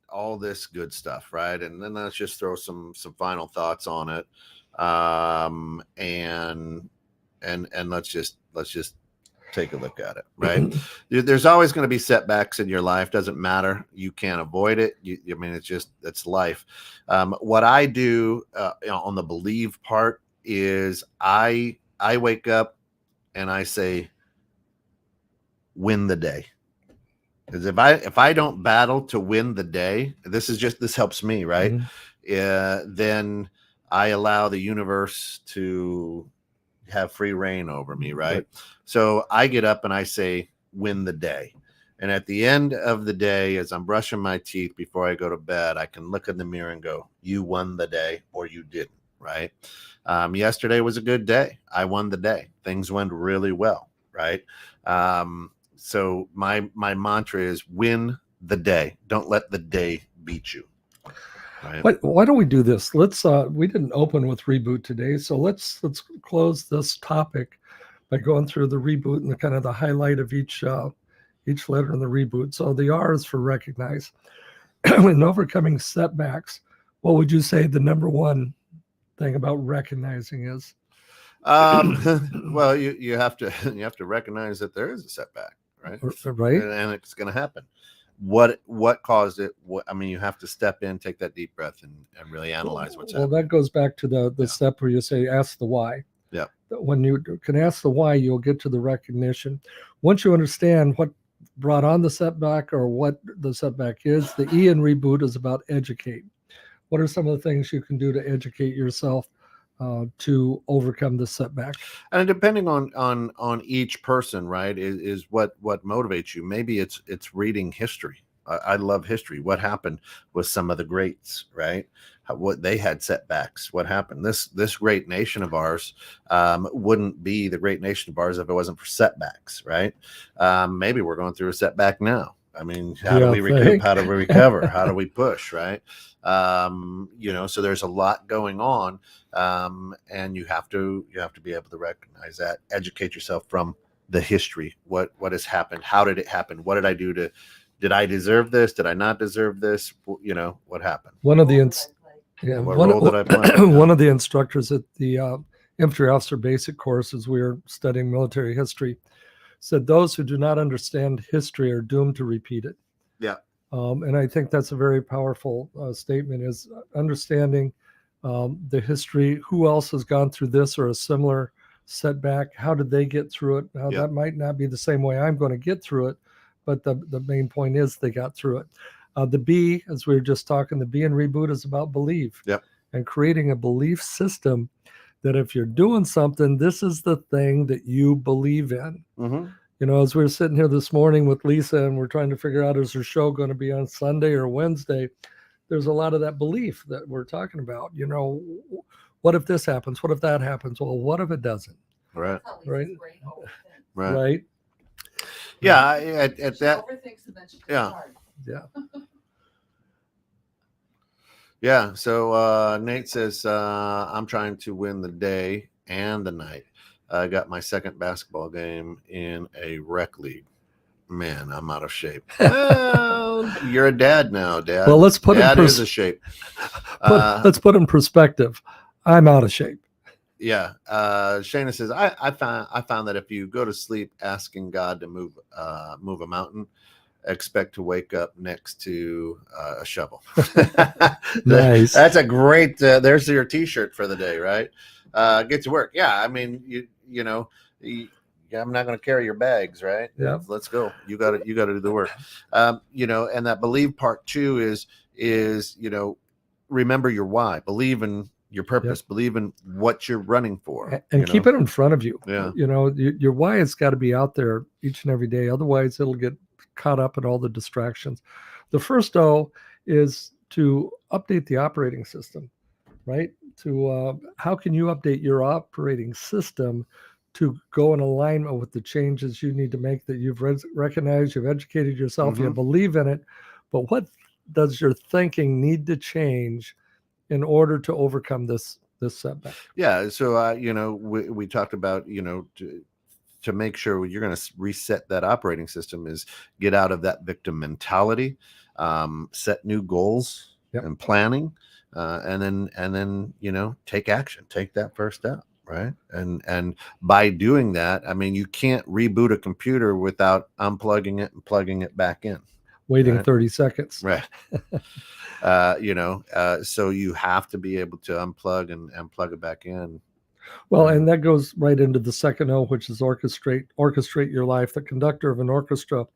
all this good stuff, right? And then let's just throw some final thoughts on it. And let's just take a look at it, right? There's always going to be setbacks in your life. Doesn't matter. You can't avoid it. I mean, it's life. What I do on the believe part is I wake up and I say, win the day. Because if I don't battle to win the day, this helps me, right? Then I allow the universe to have free reign over me, right? So I get up and I say, win the day. And at the end of the day, as I'm brushing my teeth before I go to bed, I can look in the mirror and go, you won the day or you didn't, right? Yesterday was a good day. I won the day. Things went really well, right? So my mantra is win the day. Don't let the day beat you. Right. Why don't we do this? Let's we didn't open with reboot today, so let's close this topic by going through the reboot and the kind of the highlight of each letter in the reboot. So the R is for recognize. In overcoming setbacks, what would you say the number one thing about recognizing is? Well, you have to recognize that there is a setback, right? Right. And it's going to happen. What caused it? I mean, you have to step in, take that deep breath, and really analyze what's happening. Well, that goes back to the step where you say, ask the why. Yeah. When you can ask the why, you'll get to the recognition. Once you understand what brought on the setback or what the setback is, the E in reboot is about educate. What are some of the things you can do to educate yourself to overcome the setback? And depending on each person, right, is what motivates you. Maybe it's reading history. I love history. What happened with some of the greats, right? What they had setbacks. What happened? This great nation of ours wouldn't be the great nation of ours if it wasn't for setbacks, right? Maybe we're going through a setback now. I mean, how do we recoup? How do we recover? How do we push? Right? So there's a lot going on, and you have to be able to recognize that, educate yourself from the history. What has happened? How did it happen? What did I do did I deserve this? Did I not deserve this? What happened? One of the role did I play? One of the instructors at the infantry officer basic course, as we were studying military history, said those who do not understand history are doomed to repeat it. Yeah. And I think that's a very powerful statement, is understanding the history. Who else has gone through this or a similar setback? How did they get through it? Now, that might not be the same way I'm going to get through it, but the main point is they got through it. The B, as we were just talking, the B in reboot is about belief. Yep. And creating a belief system that if you're doing something, this is the thing that you believe in. Mm-hmm. You know, as we were sitting here this morning with Lisa and we're trying to figure out, is her show going to be on Sunday or Wednesday? There's a lot of that belief that we're talking about. You know, what if this happens? What if that happens? Well, what if it doesn't? Right. Right. Right. Right. Yeah. At that. Yeah. Yeah. Yeah. So Nate says, I'm trying to win the day and the night. I got my second basketball game in a rec league. Man, I'm out of shape. Well, you're a dad now, Dad. Well, let's put Dad is a shape. Let's put in perspective. I'm out of shape. Yeah. Shayna says, I found that if you go to sleep asking God to move a mountain, expect to wake up next to a shovel. Nice. That's a great. There's your T-shirt for the day, right? Get to work. Yeah, I mean, I'm not going to carry your bags, right? Yeah. Let's go. You got to do the work. And that believe part two is remember your why. Believe in your purpose. Yep. Believe in what you're running for, and keep it in front of you. Yeah. Your why has got to be out there each and every day. Otherwise, it'll get caught up in all the distractions. The first O is to update the operating system, right? To how can you update your operating system to go in alignment with the changes you need to make that you've recognized, you've educated yourself, Mm-hmm. You believe in it, but what does your thinking need to change in order to overcome this setback? Yeah. So, we talked about, to make sure you're going to reset that operating system is get out of that victim mentality, set new goals. Yep. And planning, and then take action, take that first step. right? And by doing that, I mean, you can't reboot a computer without unplugging it and plugging it back in. Waiting right? 30 seconds. Right. So you have to be able to unplug and plug it back in. Well, and that goes right into the second O, which is orchestrate your life. The conductor of an orchestra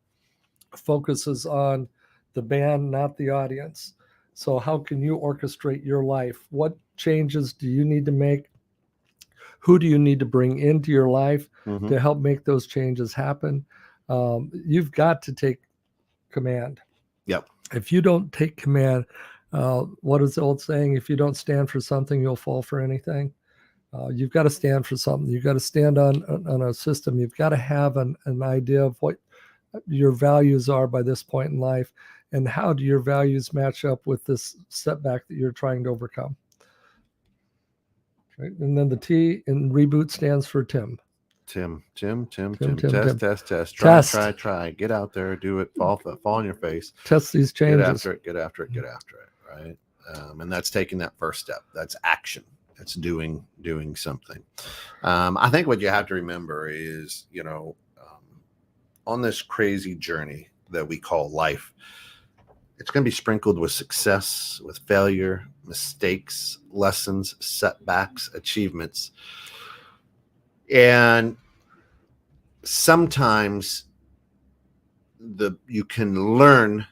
focuses on the band, not the audience. So how can you orchestrate your life? What changes do you need to make? Who do you need to bring into your life to help make those changes happen? You've got to take command. Yep. If you don't take command, what is the old saying? If you don't stand for something, you'll fall for anything. You've got to stand for something. You've got to stand on a system. You've got to have an idea of what your values are by this point in life, and how do your values match up with this setback that you're trying to overcome. Right? And then the T in reboot stands for Tim. Tim. Test. Try. Get out there, do it, fall on your face. Test these changes. Get after it, right? And that's taking that first step. That's action. That's doing something. I think what you have to remember is, on this crazy journey that we call life, it's going to be sprinkled with success, with failure, mistakes, lessons, setbacks, achievements. And sometimes you can learn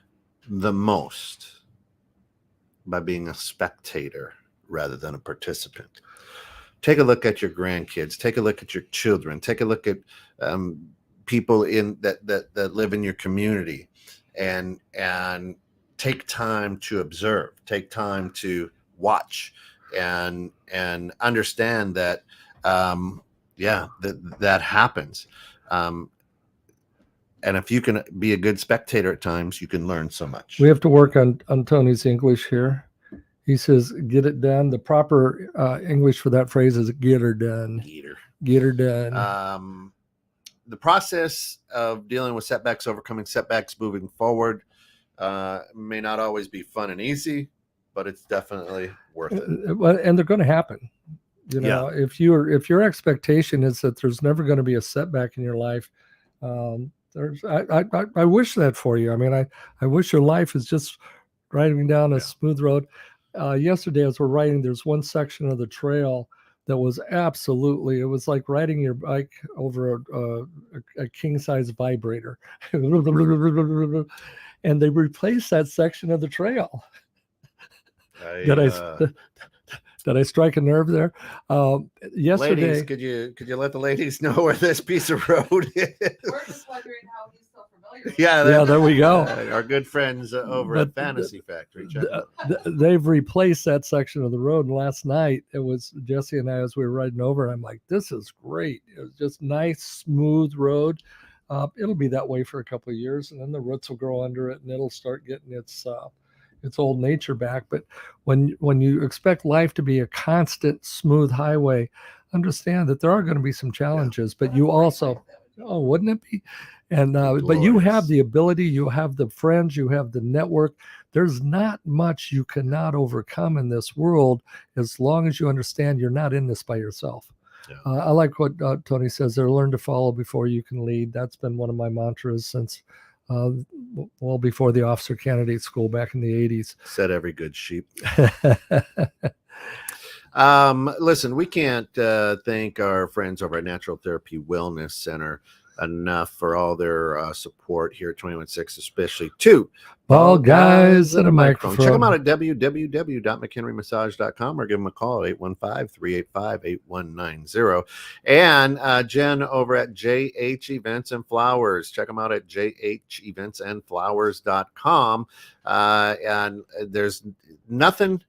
the most by being a spectator rather than a participant. Take a look at your grandkids. Take a look at your children. Take a look at people that live in your community, and take time to observe. Take time to watch and understand that that happens. And if you can be a good spectator at times, you can learn so much. We have to work on Tony's English here. He says, get it done. The proper English for that phrase is get her done. Get her done. The process of dealing with setbacks, overcoming setbacks, moving forward, may not always be fun and easy, but it's definitely worth it. And they're going to happen. If your expectation is that there's never going to be a setback in your life, I wish that for you. I mean, I wish your life is just riding down a smooth road. Yesterday, as we're riding, there's one section of the trail that was it was like riding your bike over a king-size vibrator. And they replaced that section of the trail. Did I strike a nerve there? Yesterday, ladies, could you let the ladies know where this piece of road is? We're just wondering how he's so familiar. Yeah, there we go. Our good friends over at Fantasy Factory. They've replaced that section of the road. And last night, it was Jesse and I, as we were riding over, I'm like, this is great. It was just nice, smooth road. It'll be that way for a couple of years, and then the roots will grow under it, and it'll start getting its old nature back. But when you expect life to be a constant, smooth highway, understand that there are going to be some challenges. But you also, wouldn't it be? And but you have the ability, you have the friends, you have the network. There's not much you cannot overcome in this world as long as you understand you're not in this by yourself. Yeah. I like what Tony says there, learn to follow before you can lead. That's been one of my mantras since well before the officer candidate school back in the 80s. Said every good sheep. Listen, we can't thank our friends over at Natural Therapy Wellness Center enough for all their support here at 21.6, especially two bald guys and a microphone. Check them out at www.mchenrymassage.com or give them a call at 815-385-8190. And Jen over at JH Events and Flowers. Check them out at jheventsandflowers.com. And there's nothing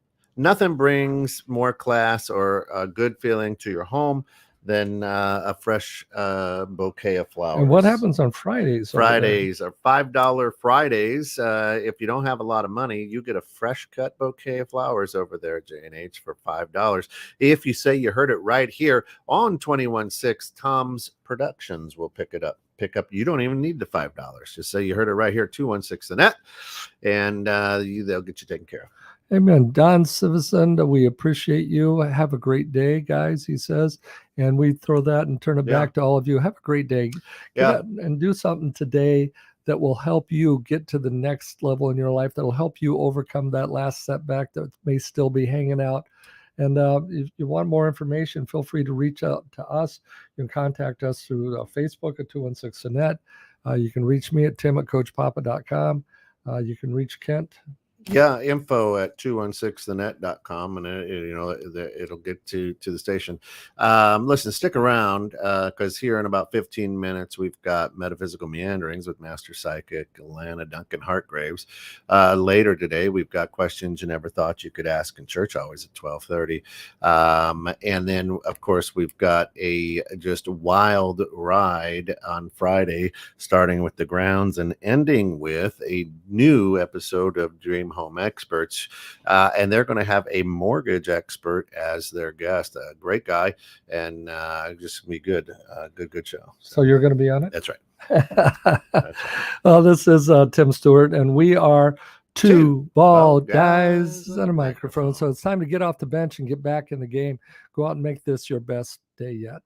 brings more class or a good feeling to your home than a fresh bouquet of flowers. And what happens on Fridays? Fridays are $5 Fridays. If you don't have a lot of money, you get a fresh cut bouquet of flowers over there at J&H for $5. If you say you heard it right here on 21.6, Tom's Productions will pick up. You don't even need the $5. Just say you heard it right here, 216 the net, and they'll get you taken care of. Amen. Don Sivison, we appreciate you. Have a great day, guys, he says. And we throw that and turn it back to all of you. Have a great day. Get out and do something today that will help you get to the next level in your life, that will help you overcome that last setback that may still be hanging out. And if you want more information, feel free to reach out to us. You can contact us through Facebook at 216-THE-NET. You can reach me at tim@coachpapa.com. You can reach Kent. Yeah, info at 216thenet.com, and it'll get to the station. Listen, stick around because here in about 15 minutes we've got Metaphysical Meanderings with Master Psychic Alana Duncan Hartgraves. Later today we've got Questions You Never Thought You Could Ask in Church, always at 12:30. And then of course we've got a just wild ride on Friday, starting with the grounds and ending with a new episode of Dream Home Experts, and they're going to have a mortgage expert as their guest. A great guy, and just be good show. So you're going to be on it? That's right. That's right. Well, this is Tim Stewart, and we are two bald guys and a microphone. So it's time to get off the bench and get back in the game. Go out and make this your best day yet.